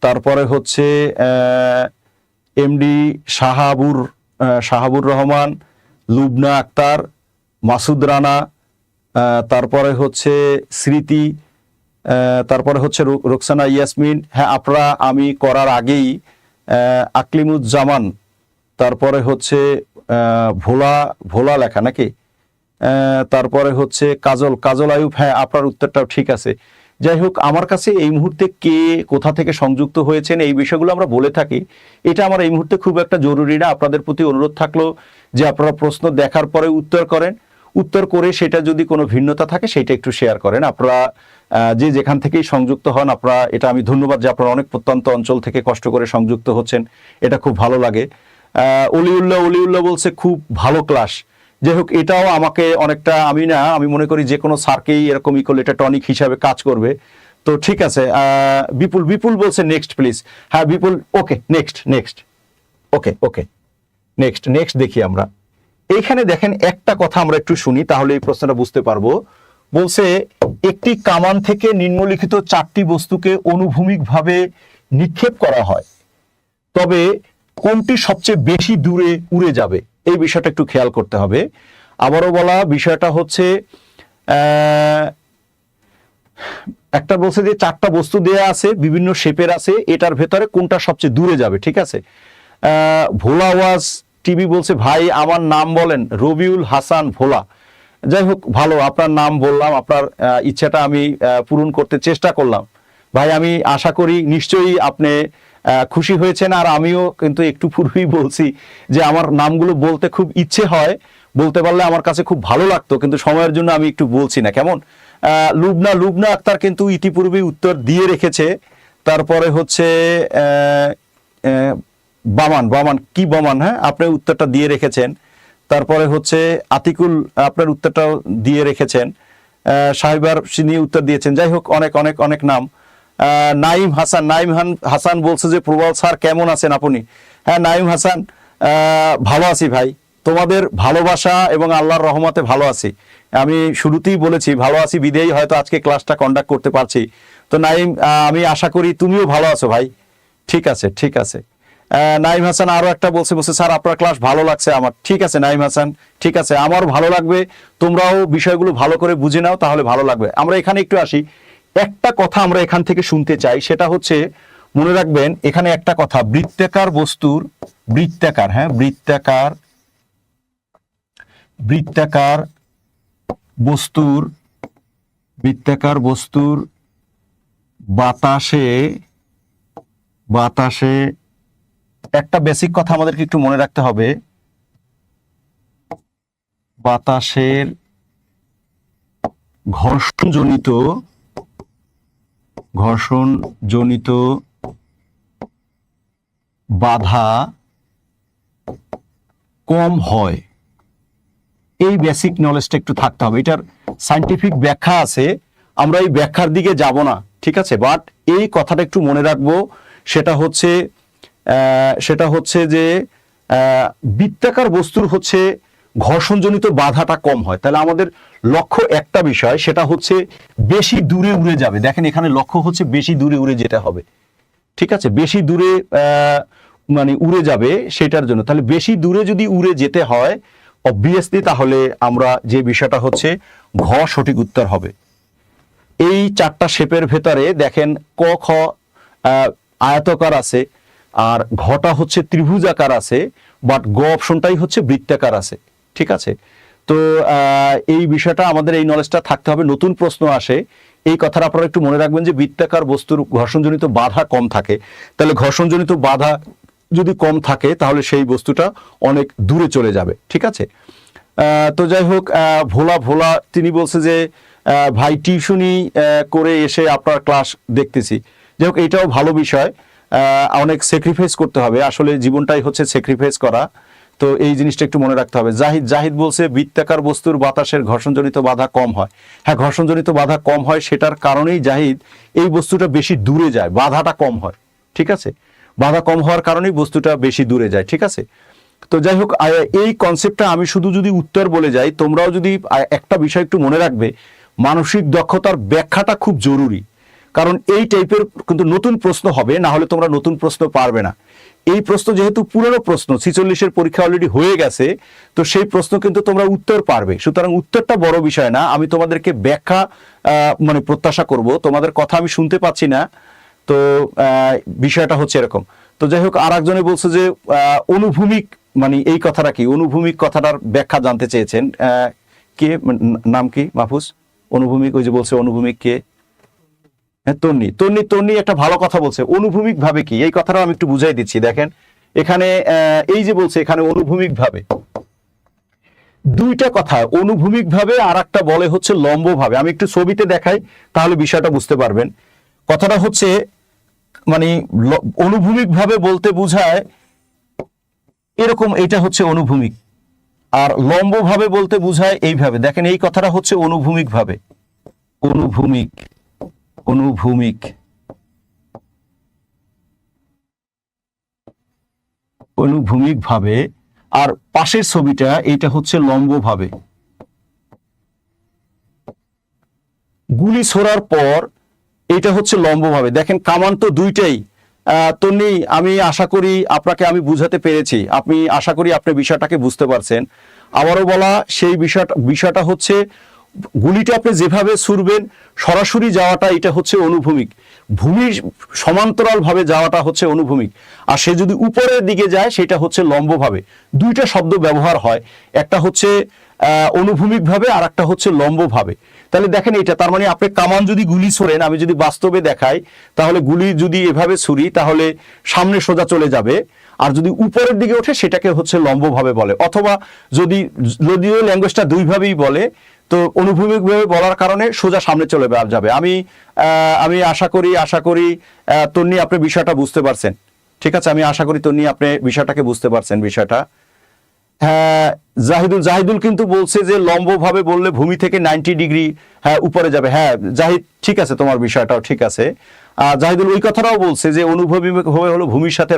Speaker 1: তারপরে হচ্ছে এমডি শাহাবুর রহমান, লুবনা আক্তার, মাসুদ রানা, তারপরে হচ্ছে স্মৃতি, তারপরে হচ্ছে রোকসানা ইয়াসমিন। হ্যাঁ, আপনারা আমি করার আগেই আকলিমুজ্জামান, তারপরে হচ্ছে ভোলা লেখা নাকি, তারপরে হচ্ছে কাজল আয়ুব। হ্যাঁ, আপনার উত্তরটাও ঠিক আছে। যাই হোক, আমার কাছে এই মুহূর্তে কে কোথা থেকে সংযুক্ত হয়েছেন এই বিষয়গুলো আমরা বলে থাকি, এটা আমার এই মুহূর্তে খুব একটা জরুরি না। আপনাদের প্রতি অনুরোধ থাকলো যে আপনারা প্রশ্ন দেখার পরে উত্তর করে সেটা যদি কোনো ভিন্নতা থাকে সেটা একটু শেয়ার করেন। আপনারা যে যেখান থেকেই সংযুক্ত হন, আপনারা, এটা আমি ধন্যবাদ যে আপনারা অনেক প্রত্যন্ত অঞ্চল থেকে কষ্ট করে সংযুক্ত হচ্ছেন, এটা খুব ভালো লাগে। অলিউল্লাহ বলছে খুব ভালো ক্লাস। যাই হোক, এটাও আমাকে অনেকটা, আমি মনে করি যে কোনো স্যারকেই এরকম করলে এটা টনিক হিসাবে কাজ করবে। তো ঠিক আছে, বিপুল বলছে নেক্সট প্লিজ। হ্যাঁ বিপুল, ওকে নেক্সট ওকে নেক্সট দেখি আমরা। এইখানে দেখেন একটা কথা আমরা একটু শুনি, তাহলে এই প্রশ্নটা বুঝতে পারবো। বলছে, একটি কামান থেকে নিম্নলিখিত 4টি বস্তুকে অনুভূমিকভাবে নিক্ষেপ করা হয়, তবে কোনটি সবচেয়ে বেশি দূরে উড়ে যাবে, এই বিষয়টা একটু খেয়াল করতে হবে। আবারও বলা, বিষয়টা হচ্ছে একটা বলছে যে 4টা বস্তু দেয়া আছে, বিভিন্ন শেপের আছে, এটার ভেতরে কোনটা সবচেয়ে দূরে যাবে, ঠিক আছে। ভোলা ওয়াজ টিভি বলছে, ভাই আমার নাম বলেন, রবিউল হাসান ভোলা। যাই হোক, ভালো, আপনার নাম বললাম, আপনার ইচ্ছাটা আমি পূরণ করতে চেষ্টা করলাম। ভাই, আমি আশা করি নিশ্চয়ই আপনি খুশি হয়েছেন। আর আমিও কিন্তু একটু পূর্বেই বলছি যে আমার নামগুলো বলতে খুব ইচ্ছে হয়, বলতে পারলে আমার কাছে খুব ভালো লাগতো, কিন্তু সময়ের জন্য আমি একটু বলছি না। কেমন? লুবনা আক্তার কিন্তু ইতিপূর্বেই উত্তর দিয়ে রেখেছে। তারপরে হচ্ছে বামান কি বমান, হ্যাঁ, আপনি উত্তরটা দিয়ে রেখেছেন। তারপরে হচ্ছে আতিকুল, আপনার উত্তরটাও দিয়ে রেখেছেন। সাহেবার সিনি উত্তর দিয়েছেন। যাই হোক, অনেক নাম। নাইম হাসান বলছে যে প্রবাল স্যার কেমন আছেন আপনি? হ্যাঁ নাইম হাসান, ভালো আছি ভাই, তোমাদের ভালোবাসা এবং আল্লাহর রহমতে ভালো আছি। আমি শুরুতেই বলেছি ভালো আছি বিদেই হয়তো আজকে ক্লাসটা কন্ডাক্ট করতে পারছি। তো নাইম, আমি আশা করি তুমিও ভালো আছো ভাই। ঠিক আছে ঠিক আছে। নাইম হাসান আরো একটা বলছে স্যার আপনার ক্লাস ভালো লাগছে আমার। ঠিক আছে নাইম হাসান, ঠিক আছে, আমারও ভালো লাগবে, তোমরাও বিষয়গুলো ভালো করে বুঝে নাও, তাহলে ভালো লাগবে। আমরা এখানে একটু আসি, একটা কথা আমরা এখান থেকে শুনতে চাই, সেটা হচ্ছে মনে রাখবেন এখানে একটা কথা, বৃত্তাকার বস্তুর বৃত্তাকার বস্তুর বাতাসে একটা বেসিক কথা আমাদেরকে একটু মনে রাখতে হবে, বাতাসের ঘর্ষণজনিত বাধা কম হয়। এই বেসিক নলেজটা একটু থাকতে হবে। এটার সায়েন্টিফিক ব্যাখ্যা আছে, আমরা এই ব্যাখ্যার দিকে যাব না, ঠিক আছে, বাট এই কথাটা একটু মনে রাখবো। সেটা হচ্ছে যে বৃত্তাকার বস্তুর হচ্ছে ঘর্ষণজনিত বাধাটা কম হয়। তাহলে আমাদের লক্ষ্য একটা বিষয়, সেটা হচ্ছে বেশি দূরে উড়ে যাবে। দেখেন এখানে লক্ষ্য হচ্ছে বেশি দূরে উড়ে যেতে হবে, ঠিক আছে, বেশি দূরে মানে উড়ে যাবে সেটার জন্য। তাহলে বেশি দূরে যদি উড়ে যেতে হয় অবভিয়াসলি, তাহলে আমরা যে বিষয়টা হচ্ছে ঘ সঠিক উত্তর হবে। এই চারটা শেপের ভেতরে দেখেন ক খ আয়তকার আছে, আর ঘটা হচ্ছে ত্রিভুজাকার আছে, বাট গ অপশনটাই হচ্ছে বৃত্তাকার আছে, ঠিক আছে। তো এই বিষয়টা আমাদের এই নলেজটা থাকতে হবে। নতুন প্রশ্ন আসে, এই কথাটা আপনারা একটু মনে রাখবেন যে বৃত্তাকার বস্তুর ঘর্ষণজনিত বাধা কম থাকে। তাহলে ঘর্ষণজনিত বাধা যদি কম থাকে তাহলে সেই বস্তুটা অনেক দূরে চলে যাবে, ঠিক আছে। তো যাই হোক, ভোলা তিনি বলছে যে ভাই টিউশনি করে এসে আপনার ক্লাস দেখতেছি। যাই হোক, এইটাও ভালো বিষয়, অনেক স্যাক্রিফাইস করতে হবে, আসলে জীবনটাই হচ্ছে স্যাক্রিফাইস করা। তো এই জিনিসটা একটু মনে রাখতে হবে। জাহিদ বলছে বৃত্তাকার বস্তুর বাতাসের ঘর্ষণজনিত বাধা কম হয়। হ্যাঁ, ঘর্ষণজনিত বাধা কম হয়, সেটার কারণেই জাহিদ এই বস্তুটা বেশি দূরে যায়, বাধাটা কম হয়, ঠিক আছে, বাধা কম হওয়ার কারণেই বস্তুটা বেশি দূরে যায়, ঠিক আছে। তো যাই হোক, এই কনসেপ্টটা আমি শুধু যদি উত্তর বলে যাই, তোমরাও যদি একটা বিষয় একটু মনে রাখবে, মানসিক দক্ষতার ব্যাখ্যাটা খুব জরুরি। কারণ এই টাইপের কিন্তু নতুন প্রশ্ন হবে, না হলে তোমরা নতুন প্রশ্ন পারবে না। এই প্রশ্ন যেহেতু পুরনো প্রশ্ন, 46-এর পরীক্ষা অলরেডি হয়ে গেছে, তো সেই প্রশ্ন কিন্তু তোমরা উত্তর পারবে। সুতরাং উত্তরটা বড় বিষয় না, আমি তোমাদেরকে ব্যাখ্যা মানে প্রত্যাশা করব। তোমাদের কথা আমি শুনতে পাচ্ছি না, তো বিষয়টা হচ্ছে এরকম। তো যাই হোক, আর একজনে বলছে যে অনুভূমিক, মানে এই কথাটা কি, অনুভূমিক কথাটার ব্যাখ্যা জানতে চেয়েছেন। কে, নাম কি মাহফুজ? অনুভূমিক, ওই যে বলছে অনুভূমিক কে? হ্যাঁ, তন্নি একটা ভালো কথা বলছে। অনুভূমিক ভাবে কি, এই কথাটা আমি একটু বুঝাই দিচ্ছি। দেখেন এখানে এই যে বলছে এখানে অনুভূমিক ভাবে, দুইটা কথা, অনুভূমিক ভাবে আর একটা বলে হচ্ছে লম্ব ভাবে। আমি একটু ছবিতে দেখাই, তাহলে বিষয়টা বুঝতে পারবেন। কথাটা হচ্ছে মানে অনুভূমিক ভাবে বলতে বোঝায় এরকম, এটা হচ্ছে অনুভূমিক, আর লম্ব ভাবে বলতে বোঝায় এইভাবে। দেখেন এই কথাটা হচ্ছে অনুভূমিক ভাবে, অনুভূমিক ভাবে, আর পাশের ছবিটা এটা হচ্ছে লম্ব ভাবে। গুলি ছোড়ার পর এটা হচ্ছে লম্ব ভাবে। দেখেন কামান তো দুইটাই। তন্নি, আমি আশা করি আপনাকে আমি বুঝাতে পেরেছি, আপনি আশা করি আপনি বিষয়টাকে বুঝতে পারছেন। আবারও বলা, সেই বিষয়টা হচ্ছে গুলিটা আপনি যেভাবে ছুড়বেন, সরাসরি যাওয়াটা এটা হচ্ছে অনুভূমিক, ভূমির সমান্তরাল ভাবে যাওয়াটা হচ্ছে অনুভূমিক, আর সে যদি উপরের দিকে যায় সেটা হচ্ছে লম্ব ভাবে। দুইটা শব্দ ব্যবহার হয়, একটা হচ্ছে অনুভূমিক ভাবে আর একটা হচ্ছে লম্ব ভাবে। তাহলে দেখেন এটা, তার মানে আপনি কামান যদি গুলি ছোড়েন, আমি যদি বাস্তবে দেখাই, তাহলে গুলি যদি এভাবে ছুরি তাহলে সামনে সোজা চলে যাবে, আর যদি উপরের দিকে ওঠে সেটাকে হচ্ছে লম্ব ভাবে বলে। অথবা যদিও ল্যাঙ্গুয়েজটা দুইভাবেই বলে, তো অনুভূমিক ভাবে বলার কারণে সোজা সামনে চলে যাবে। আমি আশা করি তন্নি আপনি বিষয়টা বুঝতে পারছেন, ঠিক আছে। আমি আশা করি তন্নি আপনি বিষয়টাকে বুঝতে পারছেন বিষয়টা। হ্যাঁ, জাহিদুল কিন্তু বলছে যে লম্ব ভাবে বললে ভূমি থেকে 90 ডিগ্রি উপরে যাবে। হ্যাঁ জাহিদ, ঠিক আছে, তোমার বিষয়টাও ঠিক আছে। জাহিদুল ওই কথাটাও বলছে যে অনুভবী হয়ে হলো ভূমির সাথে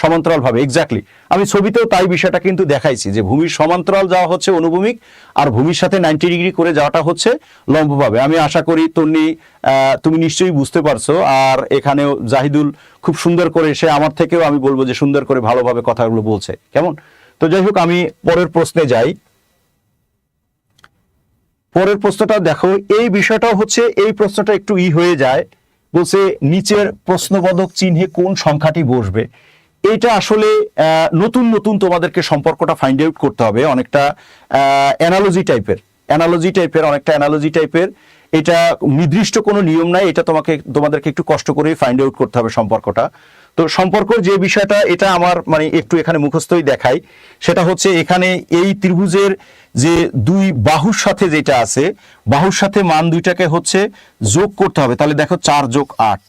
Speaker 1: সমান্তরাল ভাবে। এক্স্যাক্টলি, আমি ছবিতেও তাই বিষয়টা কিন্তু দেখাইছি যে ভূমির সমান্তরাল যাওয়া হচ্ছে অনুভূমিক, আর ভূমির সাথে 90 ডিগ্রি করে যাওয়াটা হচ্ছে লম্বভাবে। আমি আশা করি তন্নি তুমি নিশ্চয়ই বুঝতে পারছো। আর এখানেও জাহিদুল খুব সুন্দর করে, সে আমার থেকেও আমি বলবো যে সুন্দর করে ভালোভাবে কথাগুলো বলছে। কেমন? তো যাই হোক, আমি পরের প্রশ্নে যাই। পরের প্রশ্নটা দেখো, এই বিষয়টাও হচ্ছে, এই প্রশ্নটা একটু হয়ে যায়। বলছে নিচের প্রশ্নবোধক চিহ্নে কোন সংখ্যাটি বসবে। এটা আসলে নতুন নতুন তোমাদেরকে সম্পর্কটা ফাইন্ড আউট করতে হবে। অনেকটা অ্যানালজি টাইপের। এটা নির্দিষ্ট কোনো নিয়ম নাই, এটা তোমাদেরকে একটু কষ্ট করে ফাইন্ড আউট করতে হবে সম্পর্কটা। তো সম্পর্কের যে বিষয়টা, এটা আমার মানে একটু এখানে মুখস্থই দেখাই। সেটা হচ্ছে এখানে এই ত্রিভুজের যে দুই বাহুর সাথে যেটা আছে, বাহুর সাথে মান দুইটাকে হচ্ছে যোগ করতে হবে। তাহলে দেখো 4 যোগ 8,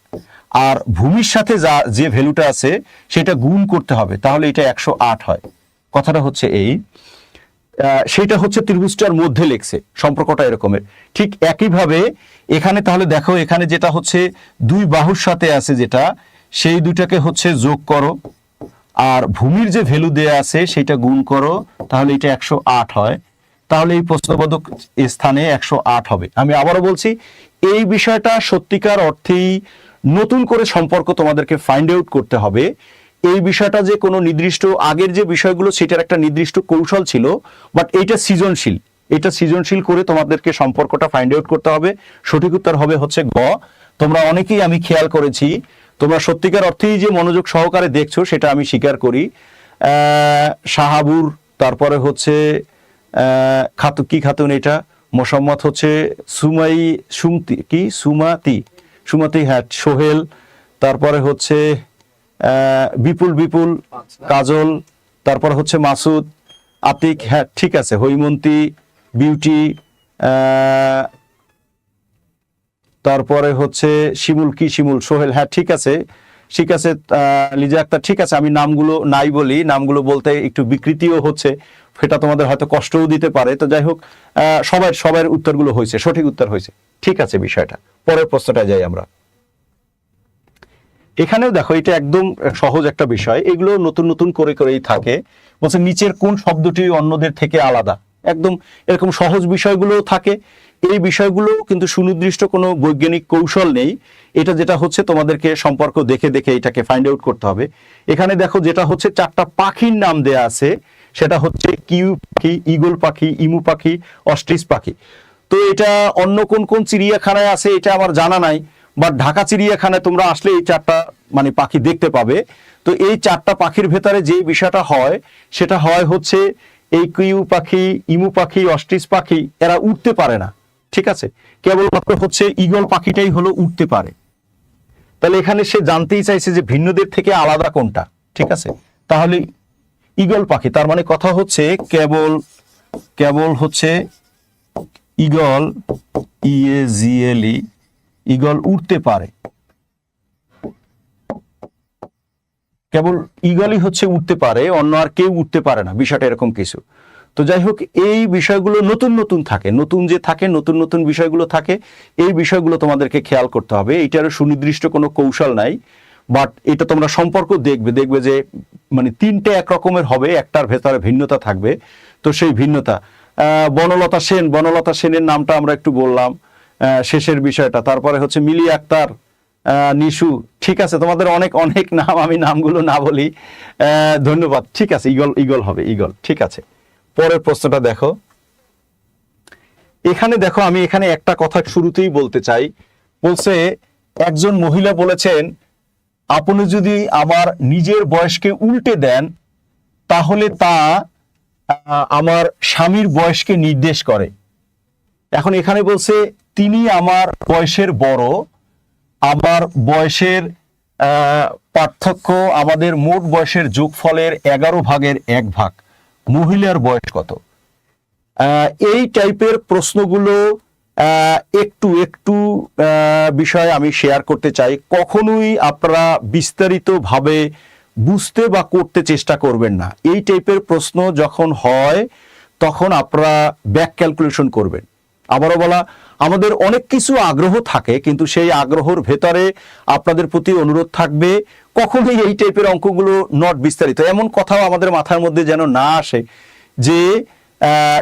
Speaker 1: আর ভূমির সাথে যে ভ্যালুটা আছে সেটা গুণ করতে হবে, তাহলে এটা 108 হয়। কথাটা হচ্ছে এই, সেটা হচ্ছে ত্রিভুজটার মধ্যে লেখছে, সম্পর্কটা এরকমের। ঠিক একইভাবে এখানে তাহলে দেখো, এখানে যেটা হচ্ছে দুই বাহুর সাথে আছে যেটা, সেই দুটাকে হচ্ছে যোগ করো, আর ভূমির যে ভ্যালু দেয়া আছে সেটা গুণ করো, তাহলে এটা 108 হয়। তাহলে এই প্রশ্নবোধক স্থানে 108 হবে। আমি আবারও বলছি, এই বিষয়টা সত্যিকার অর্থেই নতুন করে সম্পর্ক তোমাদেরকে ফাইন্ড আউট করতে হবে। এই বিষয়টা যে কোনো নির্দিষ্ট, আগের যে বিষয়গুলো সেটার একটা নির্দিষ্ট কৌশল ছিল, বাট এটা সৃজনশীল করে তোমাদেরকে সম্পর্কটা ফাইন্ড আউট করতে হবে। সঠিক উত্তর হবে হচ্ছে গ। তোমরা অনেকেই, আমি খেয়াল করেছি, তোমরা সত্যিকার অর্থেই যে মনোযোগ সহকারে দেখছো সেটা আমি স্বীকার করি। শাহাবুর, তারপরে হচ্ছে খাতুন, এটা মোসাম্মত হচ্ছে সুমাতি, হ্যাঁ, সোহেল, তারপরে হচ্ছে বিপুল, কাজল, তারপরে হচ্ছে মাসুদ, আতিক, হ্যাঁ ঠিক আছে, হৈমন্তী, বিউটি, তারপরে হচ্ছে শিমুল, সোহেল, হ্যাঁ ঠিক আছে। লিজা আক্তার, ঠিক আছে। আমি নামগুলো নাই বলি, নামগুলো বলতে একটু বিকৃতিও হচ্ছে, সেটা তোমাদের হয়তো কষ্টও দিতে পারে। তো যাই হোক, সবার উত্তরগুলো হয়েছে, সঠিক উত্তর হয়েছে, ঠিক আছে বিষয়টা। পরের প্রশ্নটা যাই আমরা। এখানেও দেখো, এটা একদম সহজ একটা বিষয়, এগুলো নতুন নতুন করেই থাকে। বলছে নিচের কোন শব্দটি অন্যদের থেকে আলাদা। একদম এরকম সহজ বিষয়গুলো থাকে। এই বিষয়গুলো কিন্তু সুনির্দিষ্ট কোনো বৈজ্ঞানিক কৌশল নেই, এটা যেটা হচ্ছে তোমাদেরকে সম্পর্ক দেখে এটাকে ফাইন্ড আউট করতে হবে। এখানে দেখো, যেটা হচ্ছে 4টা পাখির নাম দেয়া আছে, সেটা হচ্ছে কিউ পাখি, ঈগল পাখি, ইমু পাখি, অস্ট্রিচ পাখি। তো এটা অন্য কোন চিড়িয়াখানায় আছে এটা আমার জানা নাই, বাট ঢাকা চিড়িয়াখানায় তোমরা আসলে এই 4টা মানে পাখি দেখতে পাবে। তো এই 4টা পাখির ভেতরে যে বিষয়টা হয়, সেটা হয় হচ্ছে এই কিউ পাখি, ইমু পাখি, অস্ট্রিচ পাখি, এরা উঠতে পারে না, ঠিক আছে। কেবলমাত্র হচ্ছে ঈগল পাখিটাই হলো উঠতে পারে। তাহলে এখানে সে জানতেই চাইছে যে ভিন্নদের থেকে আলাদা কোনটা, ঠিক আছে। তাহলে ঈগল পাখি, তার মানে কথা হচ্ছে কেবল হচ্ছে ঈগল, ইএজিএলই, ঈগল উঠতে পারে, কেবল ঈগলই হচ্ছে উঠতে পারে, অন্য আর কেউ উঠতে পারে না, বিষয়টা এরকম কিছু। তো যাই হোক, এই বিষয়গুলো নতুন থাকে, নতুন বিষয়গুলো থাকে। এই বিষয়গুলো তোমাদেরকে খেয়াল করতে হবে। এটারও সুনির্দিষ্ট কোনো কৌশল নাই, বাট এটা তোমরা সম্পর্ক দেখবে যে মানে 3টে একরকমের হবে, একটার ভেতরে ভিন্নতা থাকবে। তো সেই ভিন্নতা, বনলতা সেনের নামটা আমরা একটু বললাম, শেষের বিষয়টা। তারপরে হচ্ছে মিলি আক্তার, নিশু, ঠিক আছে। তোমাদের অনেক নাম, আমি নামগুলো না বলি, ধন্যবাদ, ঠিক আছে। ঈগল হবে, ঈগল, ঠিক আছে। পরের প্রশ্নটা দেখো। এখানে দেখো, আমি এখানে একটা কথা শুরুতেই বলতে চাই। বলছে একজন মহিলা বলেছেন, আপনি যদি আমার নিজের বয়সকে উল্টে দেন, তাহলে তা আমার স্বামীর বয়সকে নির্দেশ করে। এখন এখানে বলছে তিনি আমার বয়সের বড়, আমার বয়সের পার্থক্য, আমাদের মোট বয়সের যোগফলের 11/1 মহিলার বয়স কত। এই টাইপের প্রশ্নগুলো একটু বিষয় আমি শেয়ার করতে চাই। কখনোই আপনারা বিস্তারিতভাবে বুঝতে বা করতে চেষ্টা করবেন না। এই টাইপের প্রশ্ন যখন হয়, তখন আপনারা ব্যাক ক্যালকুলেশন করবেন। আবারও বলা, আমাদের অনেক কিছু আগ্রহ থাকে, কিন্তু সেই আগ্রহের ভেতরে আপনাদের প্রতি অনুরোধ থাকবে কখনোই এই টাইপের অঙ্কগুলো নট বিস্তারিত, এমন কথাও আমাদের মাথার মধ্যে যেন না আসে যে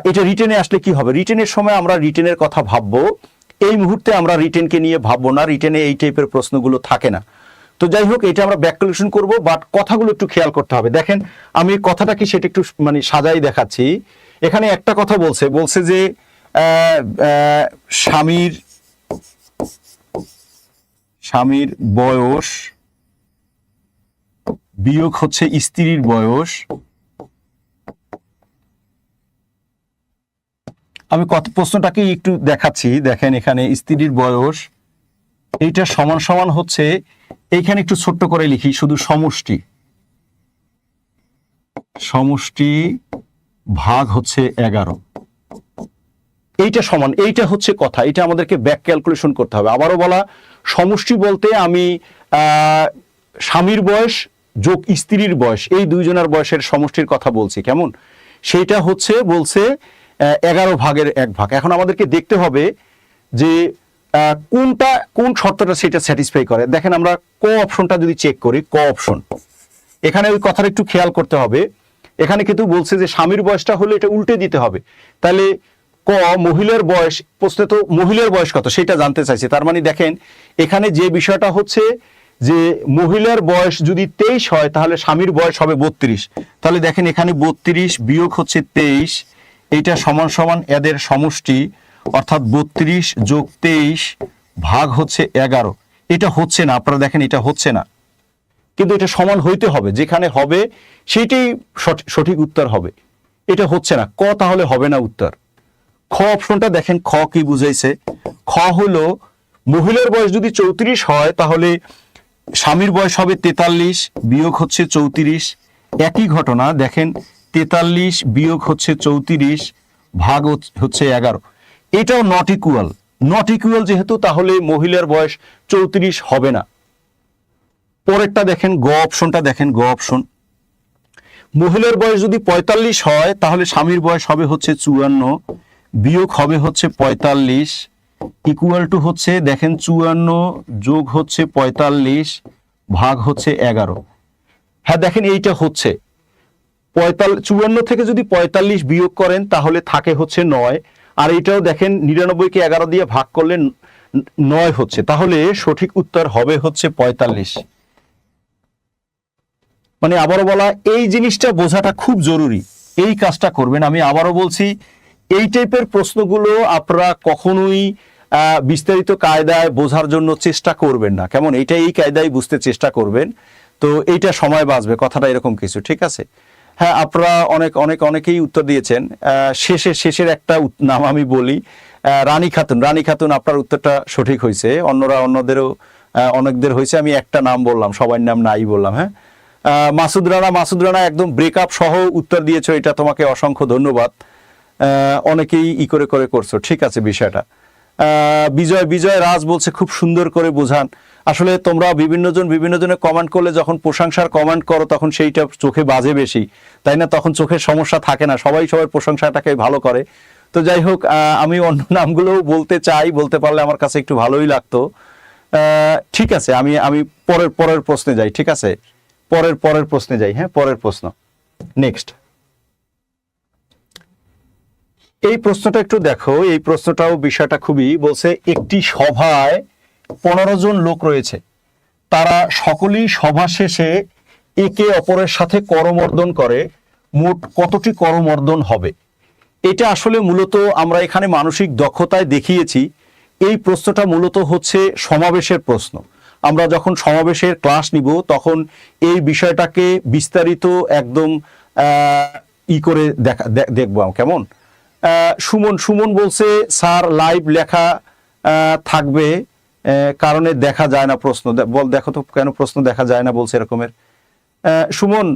Speaker 1: এটা রিটেনে আসলে কি হবে। রিটেনের সময় আমরা রিটেনের কথা ভাববো, এই মুহূর্তে আমরা রিটেনকে নিয়ে ভাববো না, রিটেনে এই টাইপের প্রশ্নগুলো থাকে না। তো যাই হোক, এটা আমরা ব্যাক ক্যালকুলেশন করবো, বাট কথাগুলো একটু খেয়াল করতে হবে। দেখেন আমি কথাটা কি সেটা একটু মানে সাজাই দেখাচ্ছি। এখানে একটা কথা বলছে যে স্বামীর বয়স বিয়োগ হচ্ছে স্ত্রীর বয়স। আমি প্রশ্নটাকে একটু দেখাচ্ছি। দেখেন এখানে স্ত্রীর বয়স, এইটা সমান সমান হচ্ছে, এইখানে একটু ছোট্ট করে লিখি, শুধু সমষ্টি ভাগ হচ্ছে 11। এইটা সমান, এইটা হচ্ছে কথা, এটা আমাদেরকে ব্যাক ক্যালকুলেশন করতে হবে। আবারও বলা, সমষ্টি বলতে আমি স্বামীর বয়স যোগ স্ত্রীর বয়স, এই দুইজনের বয়সের সমষ্টির কথা বলছি। কেমন, সেইটা হচ্ছে বলছে 11 ভাগের 1 ভাগ। এখন আমাদেরকে দেখতে হবে যে কোন শর্তটা সেটা স্যাটিসফাই করে। দেখেন আমরা ক অপশনটা যদি চেক করি, ক অপশন, এখানে ওই কথাটা একটু খেয়াল করতে হবে। এখানে কিন্তু বলছে যে স্বামীর বয়সটা হলে এটা উল্টে দিতে হবে, তাহলে ক মহিলার বয়স, প্রশ্নে তো মহিলার বয়স কত সেটা জানতে চাইছে। তার মানে দেখেন এখানে যে বিষয়টা হচ্ছে যে মহিলার বয়স যদি 23 হয় তাহলে স্বামীর বয়স হবে 32। তাহলে দেখেন এখানে 32 বিয়োগ হচ্ছে 23, এইটা সমান সমান এদের সমষ্টি, অর্থাৎ 32 যোগ 23 ভাগ হচ্ছে 11। এটা হচ্ছে না, আপনারা দেখেন এটা হচ্ছে না, কিন্তু এটা সমান হইতে হবে, যেখানে হবে সেইটাই সঠিক উত্তর হবে। এটা হচ্ছে না, ক তাহলে হবে না উত্তর। খ অপশনটা দেখেন, খ কি বুঝাইছে। খ হলো মহিলার বয়স যদি 34 হয় তাহলে স্বামীর বয়স হবে 43 বিয়োগ হচ্ছে 34। একই ঘটনা দেখেন, 43 বিয়োগ হচ্ছে 34 ভাগ হচ্ছে 11। এটাও নট ইকুয়াল যেহেতু, তাহলে মহিলার বয়স 34 হবে না। পরেরটা দেখেন, গ অপশনটা দেখেন, গ অপশন, মহিলার বয়স যদি 45 হয় তাহলে স্বামীর বয়স হবে হচ্ছে 54 বিয়োগ হবে হচ্ছে 45 ইকুয়াল টু হচ্ছে দেখেন 54 যোগ হচ্ছে 45 ভাগ হচ্ছে 11। হ্যাঁ দেখেন এইটা হচ্ছে 54 থেকে যদি 45 বিয়োগ করেন তাহলে থাকে হচ্ছে 9, আর এটাও দেখেন 99 কে 11 দিয়ে ভাগ করলে 9 হচ্ছে, তাহলে সঠিক উত্তর হবে হচ্ছে 45। মানে আবারও বলা, এই জিনিসটা বোঝাটা খুব জরুরি, এই কাজটা করবেন। আমি আবারও বলছি, এই টাইপের প্রশ্নগুলো আপনারা কখনোই বিস্তারিত কায়দায় বোঝার জন্য চেষ্টা করবেন না। কেমন, এইটা এই কায়দায় বুঝতে চেষ্টা করবেন, তো এইটা সময় বাঁচবে, কথাটা এরকম কিছু, ঠিক আছে। হ্যাঁ, আপনারা অনেকেই উত্তর দিয়েছেন। শেষের একটা নাম আমি বলি, রানী খাতুন, আপনার উত্তরটা সঠিক হয়েছে। অন্যদেরও অনেকদের হয়েছে, আমি একটা নাম বললাম, সবার নাম নাই বললাম। হ্যাঁ, মাসুদ রানা একদম ব্রেকআপ সহ উত্তর দিয়েছো, এটা তোমাকে অসংখ্য ধন্যবাদ। অনেকেই করে করছো, ঠিক আছে বিষয়টা। বিজয় রাজ বলছে খুব সুন্দর করে বোঝান। আসলে তোমরা বিভিন্ন জনে কমেন্ট করলে যখন প্রশংসার কমেন্ট করো তখন সেইটা চোখে বাজে বেশি, তাই না? তখন চোখের সমস্যা থাকে না, সবাই সবার প্রশংসাটাকে ভালো করে। তো যাই হোক, আমি অন্য নামগুলোও বলতে পারলে আমার কাছে একটু ভালোই লাগতো। ঠিক আছে, আমি পরের প্রশ্নে যাই, ঠিক আছে, পরের প্রশ্নে যাই। হ্যাঁ, পরের প্রশ্ন, নেক্সট। এই প্রশ্নটা একটু দেখো, এই প্রশ্নটাও বিষয়টা খুবই, বলছে একটি সভায় 15 জন লোক রয়েছে, তারা সকলেই সভা শেষে একে অপরের সাথে করমর্দন করে, মোট কতটি করমর্দন হবে? এটা আসলে মূলত আমরা এখানে মানসিক দক্ষতায় দেখিয়েছি। এই প্রশ্নটা মূলত হচ্ছে সমাবেশের প্রশ্ন। আমরা যখন সমাবেশের ক্লাস নিব তখন এই বিষয়টাকে বিস্তারিত একদম করে দেখবো। কেমন, সুমন বলছে স্যার লাইভ লেখা থাকবে কারণে দেখা যায় না প্রশ্ন। দেখো তো কেন প্রশ্ন দেখা যায় না বলছে এরকমের। সুমন,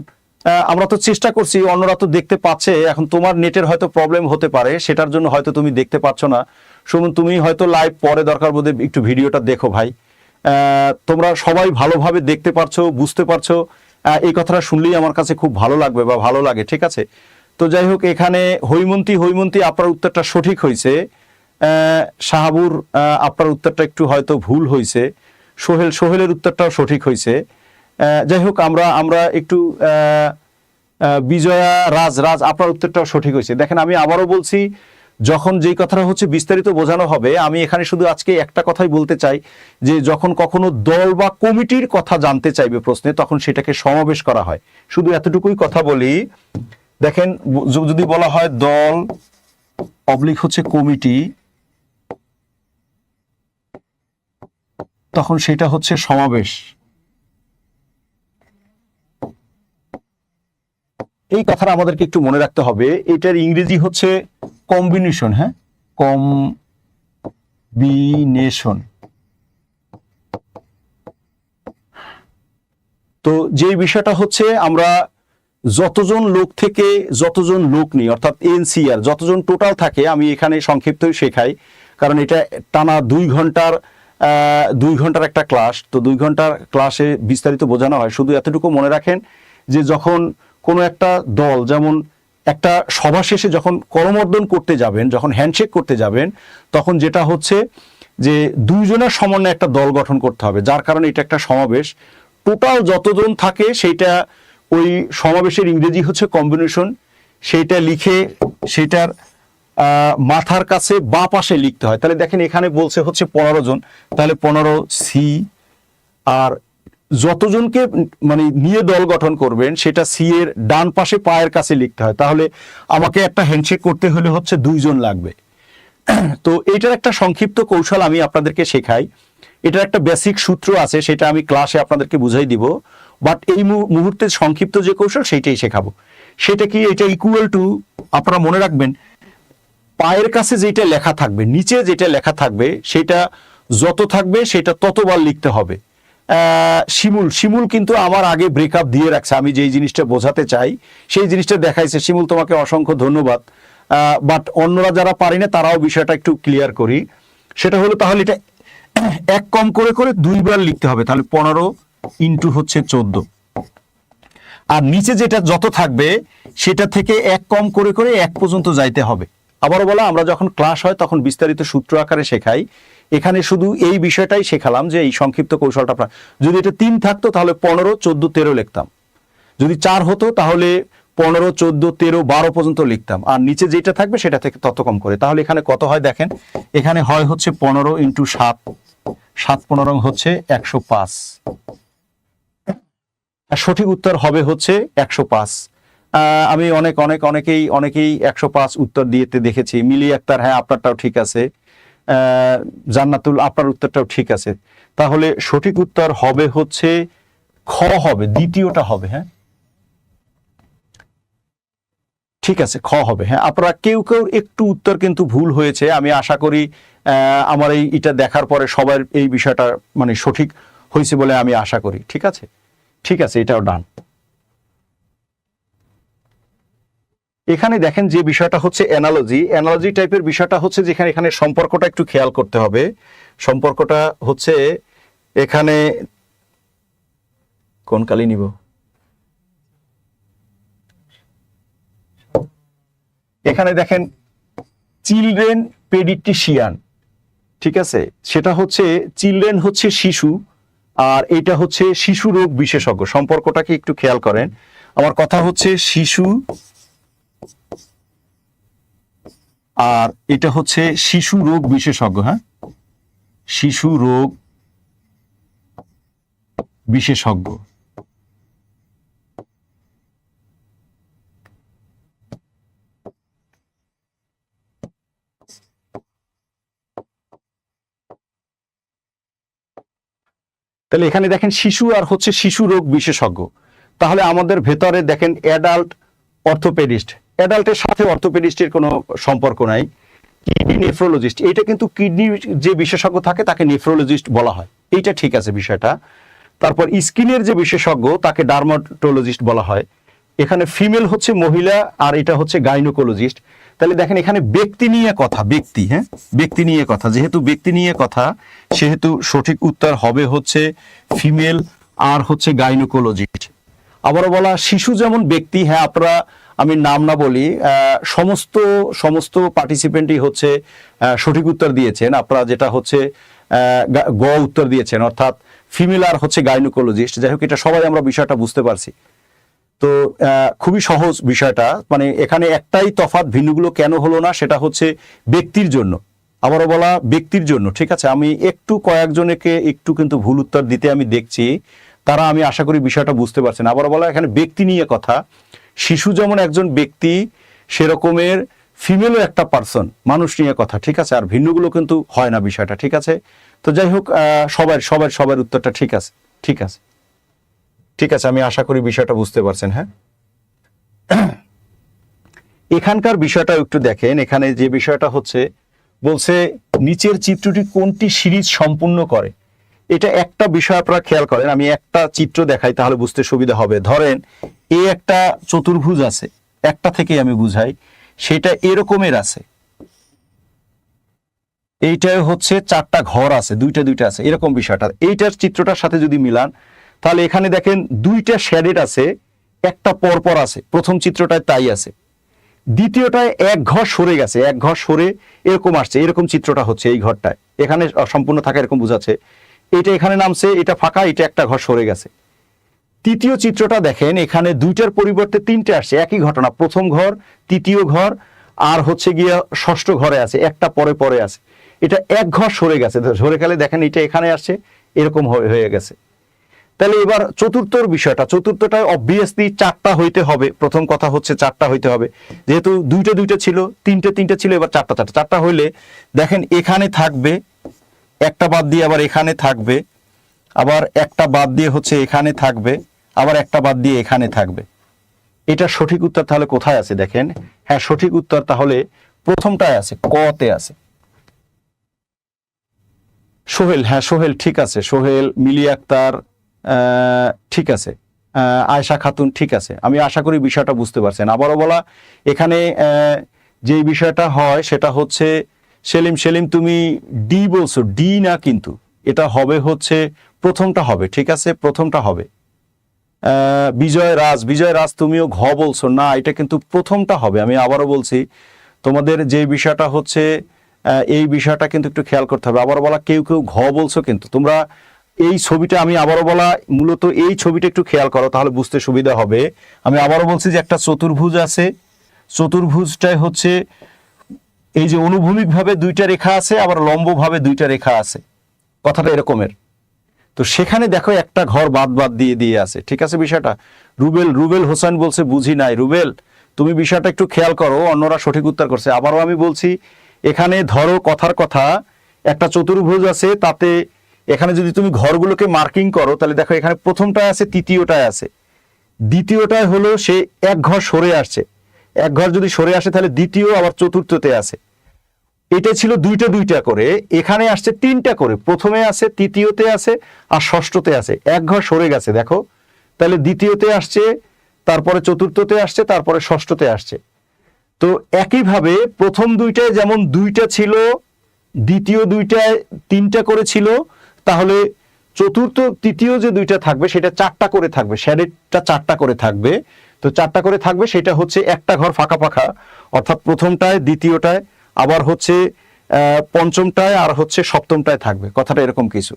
Speaker 1: আমরা তো চেষ্টা করছি, অন্যরা তো দেখতে পাচ্ছে। এখন তোমার নেটের হয়তো প্রবলেম হতে পারে, সেটার জন্য হয়তো তুমি দেখতে পাচ্ছ না। সুমন, তুমি হয়তো লাইভ পরে দরকার বোধে একটু ভিডিওটা দেখো ভাই। তোমরা সবাই ভালোভাবে দেখতে পারছো, বুঝতে পারছো, এই কথাটা শুনলেই আমার কাছে খুব ভালো লাগবে বা ভালো লাগে, ঠিক আছে। তো যাই হোক, এখানে হৈমন্তী আপনার উত্তরটা সঠিক হয়েছে। শাহাবুর আপনার উত্তরটা একটু হয়তো ভুল হয়েছে, সোহেলের উত্তরটাও সঠিক হয়েছে। যাই হোক, আমরা একটু বিজয়া রাজ আপনার উত্তরটাও সঠিক হয়েছে। দেখেন, আমি আবারও বলছি, যখন যেই কথাটা হচ্ছে বিস্তারিত বোঝানো হবে, আমি এখানে শুধু আজকে একটা কথাই বলতে চাই যে যখন কখনো দল বা কমিটির কথা জানতে চাইবে প্রশ্নে, তখন সেটাকে সমাবেশ করা হয়। শুধু এতটুকুই কথা বলি। দেখেন, যদি বলা হয় দল অবলিক হচ্ছে কমিটি, তখন সেটা হচ্ছে সমাবেশ। এই কথাটা আমাদেরকে একটু মনে রাখতে হবে। এটার ইংরেজি হচ্ছে কম্বিনেশন। হ্যাঁ, কম্বিনেশন। তো যে বিষয়টা হচ্ছে, আমরা যতজন লোক থেকে যতজন লোক নিই, অর্থাৎ এনসিআর যতজন টোটাল থাকে, আমি এখানে সংক্ষিপ্তই শেখাই, কারণ এটা টানা 2 ঘন্টার একটা ক্লাস। তো 2 ঘন্টার ক্লাসে বিস্তারিত বোঝানো হয়। শুধু এতটুকু মনে রাখেন যে যখন কোনো একটা দল, যেমন একটা সভা শেষে যখন করমর্দন করতে যাবেন, যখন হ্যান্ডশেক করতে যাবেন, তখন যেটা হচ্ছে যে 2 জনের সমন্বয়ে একটা দল গঠন করতে হবে, যার কারণে এটা একটা সমাবেশ। টোটাল যতজন থাকে সেইটা, ওই সমাবেশের ইংরেজি হচ্ছে কম্বিনেশন। সেইটা লিখে সেটার মাথার কাছে বাঁ পাশে লিখতে হয়। তাহলে দেখেন, এখানে বলছে হচ্ছে 15 জন, তাহলে 15 সি, আর যতজনকে মানে নিয়ে দল গঠন করবেন সেটা সি এর ডান পাশে পায়ের কাছে লিখতে হয়। তাহলে আমাকে একটা হ্যান্ডশেক করতে হলে হচ্ছে 2 জন লাগবে। তো এইটার একটা সংক্ষিপ্ত কৌশল আমি আপনাদেরকে শেখাই। এটার একটা বেসিক সূত্র আছে, সেটা আমি ক্লাসে আপনাদেরকে বুঝাই দিব, বাট এই মুহূর্তে সংক্ষিপ্ত যে কৌশল সেইটাই শেখাবো। সেটা কি? এটা ইকুয়াল টু, আপনারা মনে রাখবেন, পায়ের কাছে যেটা লেখা থাকবে, নিচে যেটা লেখা থাকবে, সেটা যত থাকবে সেটা ততবার লিখতে হবে। শিমুল কিন্তু আমার আগে ব্রেকআপ দিয়ে রাখছে। আমি যেই জিনিসটা বোঝাতে চাই সেই জিনিসটা দেখাইছে। শিমুল, তোমাকে অসংখ্য ধন্যবাদ। বাট অন্যরা যারা পারি না, তারাও বিষয়টা একটু ক্লিয়ার করি। সেটা হলো, তাহলে এটা 1 কম করে করে 2 বার লিখতে হবে। তাহলে 15 ইন্টু হচ্ছে 14, আর নিচে যেটা যত থাকবে সেটা থেকে 1 কম করে করে 1 পর্যন্ত যাইতে হবে। আবারও বলা, আমরা যখন ক্লাস হয় তখন বিস্তারিত সূত্র আকারে শেখাই। এখানে শুধু এই বিষয়টাই শেখালাম যে এই সংক্ষিপ্ত কৌশলটা। যদি এটা 3 থাকতো তাহলে 15, 14, 13 লিখতাম। যদি 4 হতো তাহলে 15, 14, 13, 12 পর্যন্ত লিখতাম, আর নিচে যেটা থাকবে সেটা থেকে তত কম করে। তাহলে এখানে কত হয় দেখেন, এখানে হয় হচ্ছে 15 ইন্টু 7, 7 15 হচ্ছে 105। সঠিক উত্তর হবে হচ্ছে 105। আমি অনেকেই 105 উত্তর দিতে দেখেছি। মিলি আক্তার, হ্যাঁ আপনারটাও ঠিক আছে। জান্নাতুল, আপনার উত্তরটাও ঠিক আছে। তাহলে সঠিক উত্তর হবে হচ্ছে খ, হবে দ্বিতীয়টা হবে। হ্যাঁ, ঠিক আছে, খ হবে। হ্যাঁ, আপনারা কেউ একটু উত্তর কিন্তু ভুল হয়েছে। আমি আশা করি আমার এটা দেখার পরে সবার এই বিষয়টা মানে সঠিক হয়েছে বলে আমি আশা করি। ঠিক আছে, ঠিক আছে, এটাও ডান। এখানে দেখেন যে বিষয়টা হচ্ছে অ্যানালজি টাইপের বিষয়টা হচ্ছে, যেখানে এখানে সম্পর্কটা একটু খেয়াল করতে হবে। সম্পর্কটা হচ্ছে এখানে কোন কালি নিব, এখানে দেখেন চিলড্রেন পেডিট্রিশিয়ান, ঠিক আছে, সেটা হচ্ছে চিলড্রেন হচ্ছে শিশু, আর এটা হচ্ছে শিশু রোগ বিশেষজ্ঞ। সম্পর্কটাকে একটু খেয়াল করেন। আমার কথা হচ্ছে শিশু, আর এটা হচ্ছে শিশু রোগ বিশেষজ্ঞ। হ্যাঁ, শিশু রোগ বিশেষজ্ঞ। তাহলে এখানে দেখেন শিশু আর হচ্ছে শিশু রোগ বিশেষজ্ঞ। তাহলে আমাদের ভেতরে দেখেন অ্যাডাল্ট অর্থোপেডিস্ট, অ্যাডাল্টের সাথে অর্থোপেডিস্টের কোনো সম্পর্ক নাই। কিডনি নেফ্রোলজিস্ট, এটা কিন্তু কিডনির যে বিশেষজ্ঞ থাকে তাকে নেফ্রোলজিস্ট বলা হয়, এইটা ঠিক আছে বিষয়টা। তারপর স্কিনের যে বিশেষজ্ঞ তাকে ডার্মাটোলজিস্ট বলা হয়। এখানে ফিমেল হচ্ছে মহিলা, আর এটা হচ্ছে গাইনোকোলজিস্ট। তাহলে দেখেন এখানে ব্যক্তি নিয়ে কথা, ব্যক্তি, হ্যাঁ ব্যক্তি নিয়ে কথা, যেহেতু ব্যক্তি নিয়ে কথা সেহেতু সঠিক উত্তর হবে হচ্ছে ফিমেল আর হচ্ছে গাইনোকোলজিস্ট। আবারও বলা, শিশু যেমন ব্যক্তি, হ্যাঁ আপনারা আমি নাম না বলি, সমস্ত সমস্ত পার্টিসিপেন্টই হচ্ছে সঠিক উত্তর দিয়েছেন। আপনারা যেটা হচ্ছে গ উত্তর দিয়েছেন, অর্থাৎ ফিমেল আর হচ্ছে গাইনোকোলজিস্ট। যাই হোক, এটা সবাই আমরা বিষয়টা বুঝতে পারছি। তো খুবই সহজ বিষয়টা, মানে এখানে একটাই তফাৎ, ভিন্নগুলো কেন হলো না, সেটা হচ্ছে ব্যক্তির জন্য। আবারও বলা, ব্যক্তির জন্য। ঠিক আছে, আমি একটু কয়েকজনকে একটু কিন্তু ভুল উত্তর দিতে আমি দেখছি, তারা আমি আশা করি বিষয়টা বুঝতে পারছেন। আবারও বলা, এখানে ব্যক্তি নিয়ে কথা। শিশু যেমন একজন ব্যক্তি, সেরকমের ফিমেলও একটা পার্সন, মানুষ নিয়ে কথা। ঠিক আছে, আর ভিন্নগুলো কিন্তু হয় না বিষয়টা। ঠিক আছে, তো যাই হোক, সবার উত্তরটা ঠিক আছে। ঠিক আছে, ঠিক আছে, আমি আশা করি বিষয়টা বুঝতে পারছেন। হ্যাঁ, এখানকার বিষয়টা একটু দেখেন। এখানে যে বিষয়টা হচ্ছে, বলছে নিচের চিত্রটি কোনটি সিরিজ সম্পূর্ণ করে। এটা একটা বিষয় আপনারা খেয়াল করেন, আমি একটা চিত্র দেখাই তাহলে বুঝতে সুবিধা হবে। ধরেন এই একটা চতুর্ভুজ আছে, একটা থেকে আমি বুঝাই, সেটা এরকমের আছে। এইটাই হচ্ছে চারটা ঘর আছে, দুইটা দুইটা আছে, এরকম বিষয়টা। এইটার চিত্রটার সাথে যদি মিলান, তাহলে এখানে দেখেন দুইটা শেডেড আছে, একটা পরপর আছে। প্রথম চিত্রটায় তাই আছে, দ্বিতীয়টায় এক ঘর সরে গেছে, এক ঘর সরে এরকম আসছে, এরকম চিত্রটা হচ্ছে এই ঘরটায়। এখানে সম্পূর্ণ থাকা এরকম বোঝাচ্ছে। এটা এখানে নামছে, এটা ফাঁকা, এটা একটা ঘর সরে গেছে। তৃতীয় চিত্রটা দেখেন, এখানে দুইটার পরিবর্তে তিনটে আসছে, একই ঘটনা। প্রথম ঘর, তৃতীয় ঘর, আর হচ্ছে গিয়ে ষষ্ঠ ঘরে আছে, একটা পরে পরে আছে। এটা এক ঘর সরে গেছে, সরে গেলে দেখেন এটা এখানে আসছে, এরকম হয়ে গেছে। তাহলে এবার চতুর্থর বিষয়টা, চতুর্থটায় অবভিয়াসলি চারটা হইতে হবে। প্রথম কথা হচ্ছে চারটা হইতে হবে, যেহেতু দুইটা দুইটা ছিল, তিনটে তিনটে ছিল, এবার চারটা চারটা। চারটা হইলে দেখেন এখানে থাকবে, একটা বাদ দিয়ে আবার এখানে থাকবে, আবার একটা বাদ দিয়ে হচ্ছে এখানে থাকবে, আবার একটা বাদ দিয়ে এখানে থাকবে। এটা সঠিক উত্তর তাহলে কোথায় আছে দেখেন। হ্যাঁ, সঠিক উত্তর তাহলে প্রথমটায় আছে, ক তে আছে। সোহেল, হ্যাঁ সোহেল ঠিক আছে, সোহেল, মিলি আক্তার ঠিক আছে, আয়েশা খাতুন ঠিক আছে। আমি আশা করি বিষয়টা বুঝতে পারছেন। আবারও বলা, এখানে যে বিষয়টা হয় সেটা হচ্ছে, সেলিম তুমি ডি বলছো, ডি না, কিন্তু এটা হবে হচ্ছে প্রথমটা হবে। ঠিক আছে, প্রথমটা হবে। বিজয় রাজ তুমিও ঘ বলছো না, এটা কিন্তু প্রথমটা হবে। আমি আবারও বলছি, তোমাদের যে বিষয়টা হচ্ছে, এই বিষয়টা কিন্তু একটু খেয়াল করতে হবে। আবারও বলা, কেউ কেউ ঘ বলছো, কিন্তু তোমরা এই ছবিটা, আমি আবারও বলা, মূলত এই ছবিটা একটু খেয়াল করো তাহলে বুঝতে সুবিধা হবে। আমি আবারও বলছি যে একটা চতুর্ভুজ আছে, চতুর্ভুজটাই হচ্ছে এই যে অনুভূমিকভাবে দুইটা রেখা আছে, আবার লম্বভাবে দুইটা রেখা আছে, কথাটা এরকমের। তো সেখানে দেখো একটা ঘর বাদ বাদ দিয়ে আছে। ঠিক আছে বিষয়টা। রুবেল হোসেন বলছে বুঝি নাই। রুবেল, তুমি বিষয়টা একটু খেয়াল করো, অন্যরা সঠিক উত্তর করছে। আবারও আমি বলছি, এখানে ধরো কথার কথা, একটা চতুর্ভুজ আছে, তাতে এখানে যদি তুমি ঘরগুলোকে মার্কিং করো, তাহলে দেখো এখানে প্রথমটায় আছে, তৃতীয়টায় আছে, দ্বিতীয়টায় হলো সে এক ঘর সরে আসছে। এক ঘর যদি সরে আসে তাহলে দ্বিতীয় আবার চতুর্থতে আছে। এটা ছিল দুইটা দুইটা করে, এখানে আসছে তিনটা করে, প্রথমে আছে, তৃতীয়তে আছে, আর ষষ্ঠতে আছে। এক ঘর সরে গেছে দেখো, তাহলে দ্বিতীয়তে আসছে, তারপরে চতুর্থতে আসছে, তারপরে ষষ্ঠতে আসছে। তো একইভাবে প্রথম দুইটায় যেমন দুইটা ছিল, দ্বিতীয় দুইটায় তিনটা করে ছিল, তাহলে চতুর্থ তৃতীয় যে দুইটা থাকবে সেটা চারটা করে থাকবে, শ্যাডেডটা চারটা করে থাকবে। তো চারটা করে থাকবে, সেটা হচ্ছে একটা ঘর ফাঁকা ফাঁকা, অর্থাৎ প্রথমটায়, দ্বিতীয়টায়, আবার হচ্ছে পঞ্চমটায়, আর হচ্ছে সপ্তমটায় থাকবে। কথাটা এরকম কিছু।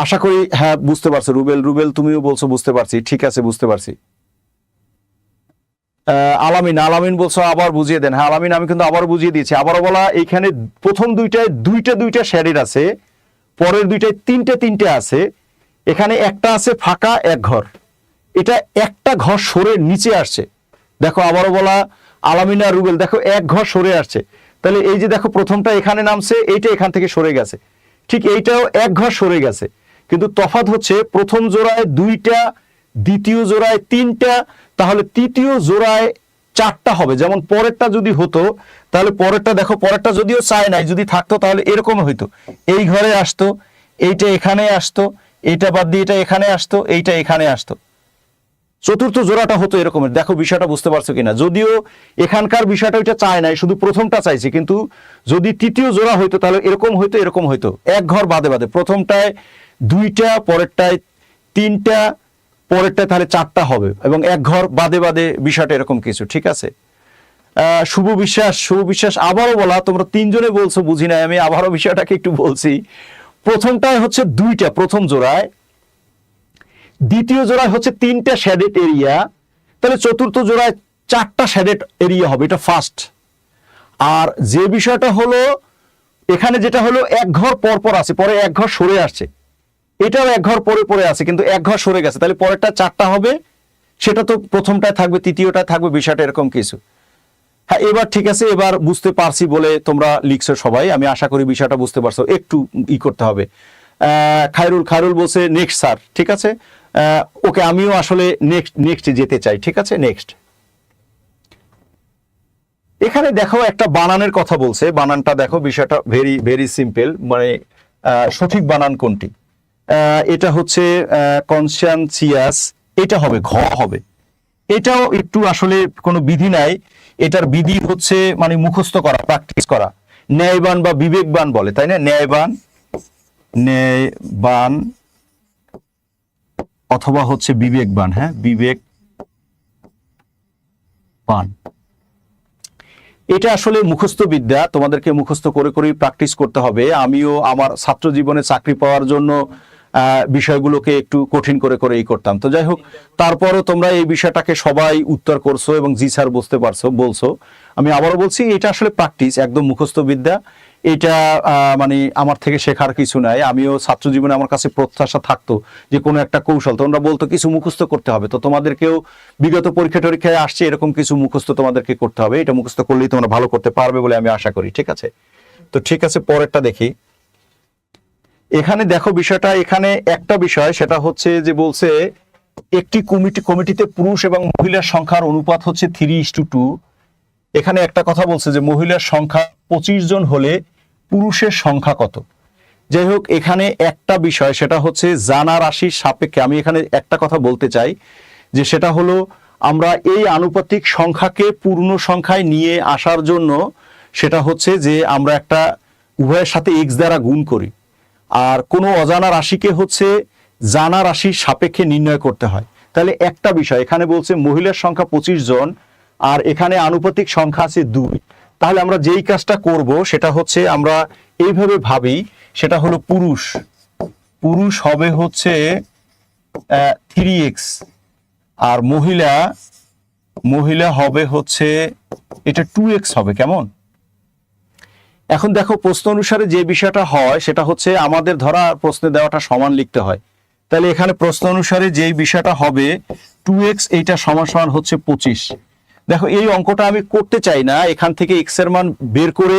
Speaker 1: আশা করি হ্যাঁ বুঝতে পারছো। রুবেল তুমিও বলছো বুঝতে পারছি। ঠিক আছে, বুঝতে পারছি। আলামিন বলছো আবার বুঝিয়ে দেন। হ্যাঁ আলামিন, আমি কিন্তু আবার বুঝিয়ে দিয়েছি। আবারও বলা, এইখানে প্রথম দুইটায় দুইটা শ্যাডেড আছে, পরের দুইটায় তিনটে আছে, এখানে একটা আছে ফাঁকা এক ঘর, এটা একটা ঘর সরে নিচে আসছে। দেখো আবারও বলা, আলামিন আর রুবেল, দেখো এক ঘর সরে আসছে। তাহলে এই যে দেখো প্রথমটা এখানে নামছে, এইটা এখান থেকে সরে গেছে, ঠিক এইটাও এক ঘর সরে গেছে। কিন্তু তফাৎ হচ্ছে প্রথম জোড়ায় দুইটা, দ্বিতীয় জোড়ায় তিনটা, তাহলে তৃতীয় জোড়ায় চারটা হবে। যেমন পরেরটা যদি হতো, তাহলে পরেরটা দেখো, পরেরটা যদিও চায় নাই, যদি থাকতো তাহলে এরকম হইতো, এই ঘরে আসতো, এইটা এখানে আসতো, এইটা বাদ দিয়ে এটা এখানে আসতো, এইটা এখানে আসতো। চতুর্থ জোড়াটা হতো এরকমের। দেখো বিষয়টা বুঝতে পারছো কিনা। যদিও এখানকার বিষয়টা ওইটা চায় নাই, শুধু প্রথমটা চাইছে, কিন্তু যদি তৃতীয় জোড়া হইতো তাহলে এরকম হইতো, এরকম হইতো, এক ঘর বাদে বাদে, প্রথমটায় দুইটা, পরেরটায় তিনটা, পরেরটা তাহলে 4টা হবে এবং এক ঘর বাদে বাদে বিষয়টা এরকম কিছু, ঠিক আছে। শুভ বিশ্বাস আবারও বলা, তোমরা 3 জনে বলছো, বুঝি নাই, আমি আবারও বিষয়টাকে একটু বলছি। প্রথমটায় হচ্ছে 2টা প্রথম জোড়ায়, দ্বিতীয় জোড়ায় হচ্ছে 3টা শ্যাডেড এরিয়া, তাহলে চতুর্থ জোড়ায় 4টা শ্যাডেড এরিয়া হবে, এটা ফার্স্ট। আর যে বিষয়টা হলো এখানে যেটা হলো এক ঘর পর পর আছে, পরে এক ঘর সরে আসছে, এটাও এক ঘর পরে পরে আছে কিন্তু এক ঘর সরে গেছে, তাহলে পরেরটা 4টা হবে, সেটা তো প্রথমটায় থাকবে, তৃতীয়টায় থাকবে, বিষয়টা এরকম কিছু। হ্যাঁ, এবার ঠিক আছে, এবার বুঝতে পারছি বলে তোমরা লিখছো সবাই, আমি আশা করি বিষয়টা বুঝতে পারছো। একটু করতে হবে। খায়রুল বলছে নেক্সট স্যার, ঠিক আছে, ওকে, আমিও আসলে নেক্সট যেতে চাই, ঠিক আছে, নেক্সট। এখানে দেখো একটা বানানের কথা বলছে, বানানটা দেখো, বিষয়টা ভেরি ভেরি সিম্পল, মানে সঠিক বানান কোনটি? এটা হচ্ছে কনসিয়ান্সিয়াস, এটা হবে ঘ হবে। এটাও একটু আসলে কোনো বিধি নাই, এটার বিধি হচ্ছে মানে মুখস্থ করা, প্র্যাকটিস করা। ন্যায়বান বা বিবেকবান বলে, তাই না? ন্যায়বান অথবা হচ্ছে বিবেকবান, হ্যাঁ, বিবেকবান। এটা আসলে মুখস্থ বিদ্যা, তোমাদেরকে মুখস্থ করে করেই প্র্যাকটিস করতে হবে। আমিও আমার ছাত্র জীবনে চাকরি পাওয়ার জন্য বিষয়গুলোকে একটু কঠিন করে করেই করতাম। তো যাই হোক, তারপরও তোমরা এই বিষয়টাকে সবাই উত্তর করছো এবং জি স্যার বুঝতে পারছো বলছো। আমি আবারও বলছি, এটা আসলে প্র্যাকটিস, একদম মুখস্থ বিদ্যা। এটা মানে আমার থেকে শেখার কিছু নাই। আমিও ছাত্র জীবনে আমার কাছে প্রত্যাশা থাকতো যে কোনো একটা কৌশল, তোমরা বলতো কিছু মুখস্থ করতে হবে, তো তোমাদেরকেও বিগত পরীক্ষায় আসছে এরকম কিছু মুখস্থ তোমাদেরকে করতে হবে। এটা মুখস্থ করলেই তোমরা ভালো করতে পারবে বলে আমি আশা করি, ঠিক আছে। তো ঠিক আছে, পরেরটা দেখি। এখানে দেখো বিষয়টা, এখানে একটা বিষয়, সেটা হচ্ছে যে বলছে একটি কমিটিতে পুরুষ এবং মহিলার সংখ্যার অনুপাত হচ্ছে 3:2। এখানে একটা কথা বলছে যে মহিলার সংখ্যা 25 জন হলে পুরুষের সংখ্যা কত। যাই হোক, এখানে একটা বিষয়, সেটা হচ্ছে জানা রাশির সাপেক্ষে আমি এখানে একটা কথা বলতে চাই, যে সেটা হলো আমরা এই আনুপাতিক সংখ্যাকে পূর্ণ সংখ্যায় নিয়ে আসার জন্য সেটা হচ্ছে যে আমরা একটা উভয়ের সাথে এক্স দ্বারা গুণ করি, আর কোনো অজানা রাশিকে হচ্ছে জানা রাশির সাপেক্ষে নির্ণয় করতে হয়। তাহলে একটা বিষয়, এখানে বলছে মহিলার সংখ্যা 25 জন আর এখানে আনুপাতিক সংখ্যা আছে 2, তাহলে আমরা যেই কাজটা করব সেটা হচ্ছে আমরা এইভাবে ভাবি, সেটা হলো পুরুষ হবে হচ্ছে 3x আর মহিলা হবে হচ্ছে এটা 2x হবে, কেমন? এখন দেখো, প্রশ্ন অনুসারে যে বিষয়টা হয় সেটা হচ্ছে আমাদের ধরা প্রশ্নে দেওয়াটা সমান লিখতে হয়। তাহলে এখানে প্রশ্ন অনুসারে যেই বিষয়টা হবে 2x, এইটা সমান হচ্ছে 25। দেখো, এই অঙ্কটা আমি করতে চাই না, এখান থেকে x এর মান বের করে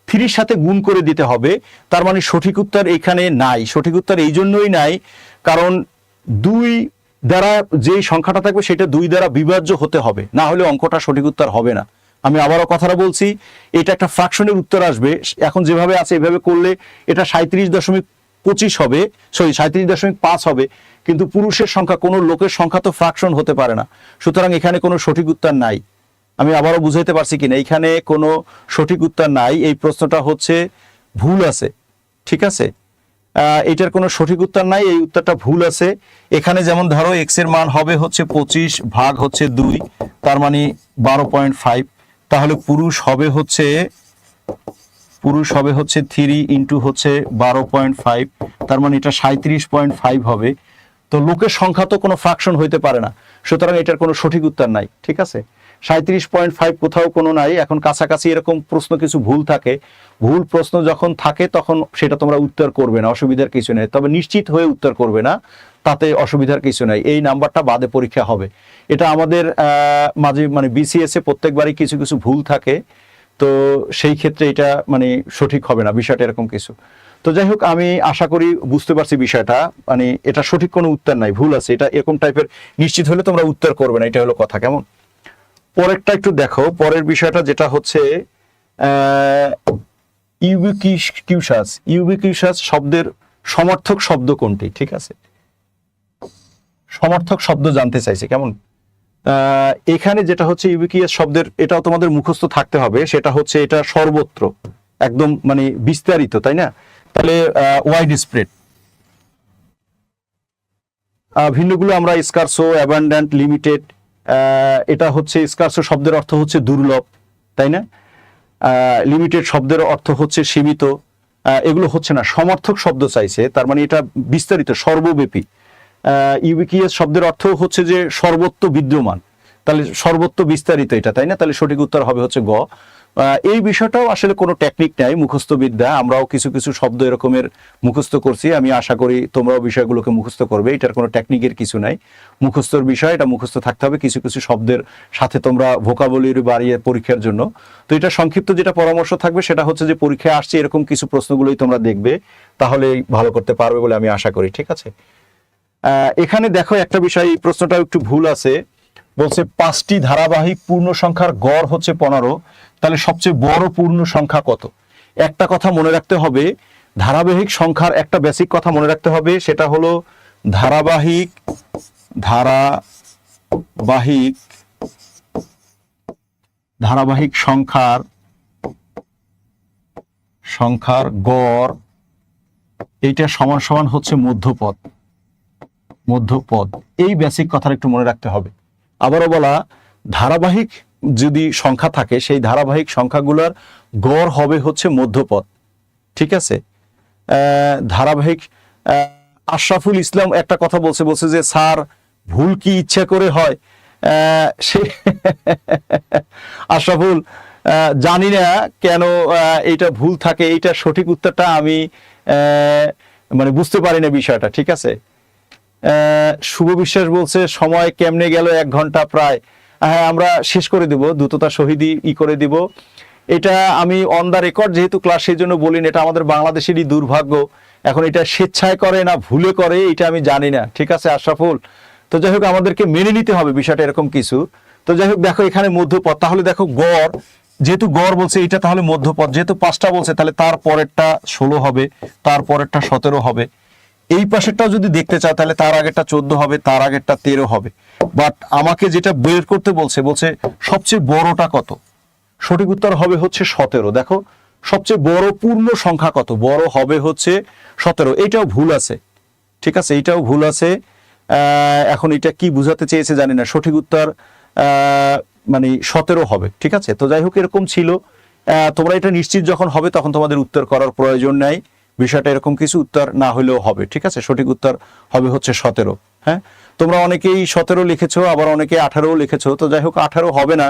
Speaker 1: 3 সাথে গুণ করে দিতে হবে, তার মানে সঠিক উত্তর এখানে নাই। সঠিক উত্তর এই জন্যই নাই কারণ 2 দ্বারা যেই সংখ্যাটা থাকবে সেটা 2 দ্বারা বিভাজ্য হতে হবে, না হলে অঙ্কটা সঠিক উত্তর হবে না। আমি আবারও কথাটা বলছি, এটা একটা ফ্র্যাকশনের উত্তর আসবে। এখন যেভাবে আছে এভাবে করলে এটা 37.25 হবে, 37.5 হবে, কিন্তু পুরুষের সংখ্যা, কোনো লোকের সংখ্যা তো ফ্র্যাকশন হতে পারে না, সুতরাং এখানে কোনো সঠিক উত্তর নাই। আমি আবারও বুঝাইতে পারছি কিনা, এখানে কোনো সঠিক উত্তর নাই, এই প্রশ্নটা হচ্ছে ভুল আছে, ঠিক আছে। এটার কোনো সঠিক উত্তর নাই, এই উত্তরটা ভুল আছে। এখানে যেমন ধরো x এর মান হবে হচ্ছে 25 ভাগ হচ্ছে 2, তার মানে 12.5, তাহলে পুরুষ হবে হচ্ছে 3 ইন্টু হচ্ছে 12.5, তার মানে এটা 37.5 হবে। তো লোকের সংখ্যা তো কোনো ফ্র্যাকশন হইতে পারে না, সুতরাং এটার কোনো সঠিক উত্তর নাই, ঠিক আছে। 37.5 কোথাও কোনো নাই। এখন কাছাকাছি এরকম প্রশ্ন কিছু ভুল থাকে, ভুল প্রশ্ন যখন থাকে তখন সেটা তোমরা উত্তর করবে না, অসুবিধার কিছু নেই, তবে নিশ্চিত হয়ে উত্তর করবে না, তাতে অসুবিধার কিছু নাই। এই নাম্বারটা বাদে পরীক্ষা হবে। এটা আমাদের মাঝে মানে বিসিএস এ প্রত্যেকবারই কিছু কিছু ভুল থাকে, তো সেই ক্ষেত্রে এটা মানে সঠিক হবে না, বিষয়টা এরকম কিছু। তো যাই হোক, আমি আশা করি বুঝতে পারছি বিষয়টা, মানে এটা সঠিক কোনো উত্তর নাই, ভুল আছে, এটা এরকম টাইপের নিশ্চিত হলে তোমরা উত্তর করবে না, এটা হলো কথা, কেমন? পরেরটা একটু দেখো, পরের বিষয়টা যেটা হচ্ছে ইউবিকিউসাস শব্দের সমর্থক শব্দ কোনটি, ঠিক আছে, সমর্থক শব্দ জানতে চাইছে, কেমন? এখানে যেটা হচ্ছে ইউবিকিউসাস শব্দের, এটাও তোমাদের মুখস্থ থাকতে হবে, সেটা হচ্ছে এটা সর্বত্র, একদম মানে বিস্তারিত, তাই না? তাহলে ওয়াইড স্প্রেড, ভিন্নগুলো আমরা স্কার্সো, অ্যাবান্ডেন্ট, লিমিটেড, এটা হচ্ছে স্কার্সো শব্দের অর্থ হচ্ছে দুর্লভ, তাই না? লিমিটেড শব্দের অর্থ হচ্ছে সীমিত, এগুলো হচ্ছে না, সমার্থক শব্দ চাইছে, তার মানে এটা বিস্তারিত, সর্বব্যাপী। ইউবিকিএস শব্দের অর্থ হচ্ছে যে সর্বত্র বিদ্যমান, তাহলে সর্বত্র বিস্তারিত এটা, তাই না? তাহলে সঠিক উত্তর হবে হচ্ছে গ। এই বিষয়টাও আসলে কোনো টেকনিক নাই, মুখস্থ বিদ্যা। আমরাও কিছু কিছু শব্দ এরকমের মুখস্থ করছি, আমি আশা করি তোমরাও বিষয়গুলোকে মুখস্থ করবে। এটার কোনো টেকনিকের কিছু নাই, মুখস্থর বিষয়, এটা মুখস্থ থাকতে হবে কিছু কিছু শব্দের সাথে তোমরা ভোকাবুলারি বাড়িয়ে পরীক্ষার জন্য। তো এটা সংক্ষিপ্ত যেটা পরামর্শ থাকবে সেটা হচ্ছে যে পরীক্ষায় আসছে এরকম কিছু প্রশ্নগুলোই তোমরা দেখবে, তাহলেই ভালো করতে পারবে বলে আমি আশা করি, ঠিক আছে? এখানে দেখো একটা বিষয়, এই প্রশ্নটাও একটু ভুল আছে। বলছে 5টি ধারাবাহিক পূর্ণ সংখ্যার গড় হচ্ছে 15, তাহলে সবচেয়ে বড় পূর্ণ সংখ্যা কত? একটা কথা মনে রাখতে হবে, ধারাবাহিক সংখ্যার একটা বেসিক কথা মনে রাখতে হবে, সেটা হলো ধারাবাহিক সংখ্যার গড় এইটা সমান সমান হচ্ছে মধ্যপদ। এই বেসিক কথাটা একটু মনে রাখতে হবে। আবারও বলা, ধারাবাহিক যদি সংখ্যা থাকে সেই ধারাবাহিক সংখ্যাগুলোর গড় হবে হচ্ছে মধ্যপদ, ঠিক আছে? ধারাবাহিক আশরাফুল ইসলাম একটা কথা বলছে যে স্যার ভুল কি ইচ্ছা করে হয়? সে আশরাফুল, জানি না কেন এটা ভুল থাকে, এইটা সঠিক উত্তরটা আমি মানে বুঝতে পারি না বিষয়টা, ঠিক আছে? শুভ বিশ্বাস বলছে সময় কেমনে গেল 1 ঘন্টা প্রায়। হ্যাঁ, আমরা শেষ করে দিব, দ্রুততা সহিতই করে দিব। এটা আমি অন দা রেকর্ড যেহেতু ক্লাস, সেই জন্য বলিনি, এটা আমাদের বাংলাদেশেরই দুর্ভাগ্য। এখন এটা স্বেচ্ছায় করে না ভুলে করে এটা আমি জানি না, ঠিক আছে আশরাফুল? তো যাই হোক, আমাদেরকে মেনে নিতে হবে বিষয়টা এরকম কিছু। তো যাই হোক, দেখো এখানে মধ্যপদ, তাহলে দেখো গড়, যেহেতু গড় বলছে এটা তাহলে মধ্যপদ, যেহেতু 5টা বলছে তাহলে তার পরেরটা 16 হবে, তার পরেরটা 17 হবে। এই পাশেরটাও যদি দেখতে চাও তাহলে তার আগেরটা 14 হবে, তার আগেরটা 13 হবে। বাট আমাকে যেটা বের করতে বলছে সবচেয়ে বড়টা কত? সঠিক উত্তর হবে হচ্ছে 17। দেখো সবচেয়ে বড় পূর্ণ সংখ্যা কত? বড় হবে হচ্ছে 17। এইটাও ভুল আছে, ঠিক আছে? এইটাও ভুল আছে। এখন এটা কি বুঝাতে চেয়েছে জানি না। সঠিক উত্তর মানে 17 হবে, ঠিক আছে? তো যাই হোক, এরকম ছিল। তোমরা এটা নিশ্চিত যখন হবে তখন তোমাদের উত্তর করার প্রয়োজন নাই, বিষয়টা এরকম কিছু, উত্তর না হলেও হবে, ঠিক আছে? সঠিক উত্তর হবে হচ্ছে 17। হ্যাঁ, তোমরা অনেকেই 17 লিখেছো, আবার অনেকে 18 লিখেছো। তো যাই হোক, 18 হবে না।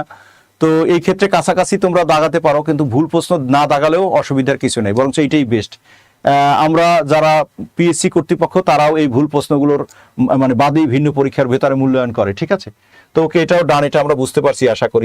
Speaker 1: তো এই ক্ষেত্রে কাছাকাছি তোমরা দাগাতে পারো, কিন্তু ভুল প্রশ্ন না দাগালেও অসুবিধার কিছু নেই, বরঞ্চ এইটাই বেস্ট। আমরা যারা পিএসসি কর্তৃপক্ষ তারাও এই ভুল প্রশ্নগুলোর মানে বাদেই ভিন্ন পরীক্ষার ভেতরে মূল্যায়ন করে, ঠিক আছে? তো ওকে, এটাও ডান, এটা আমরা বুঝতে পারছি আশা করি।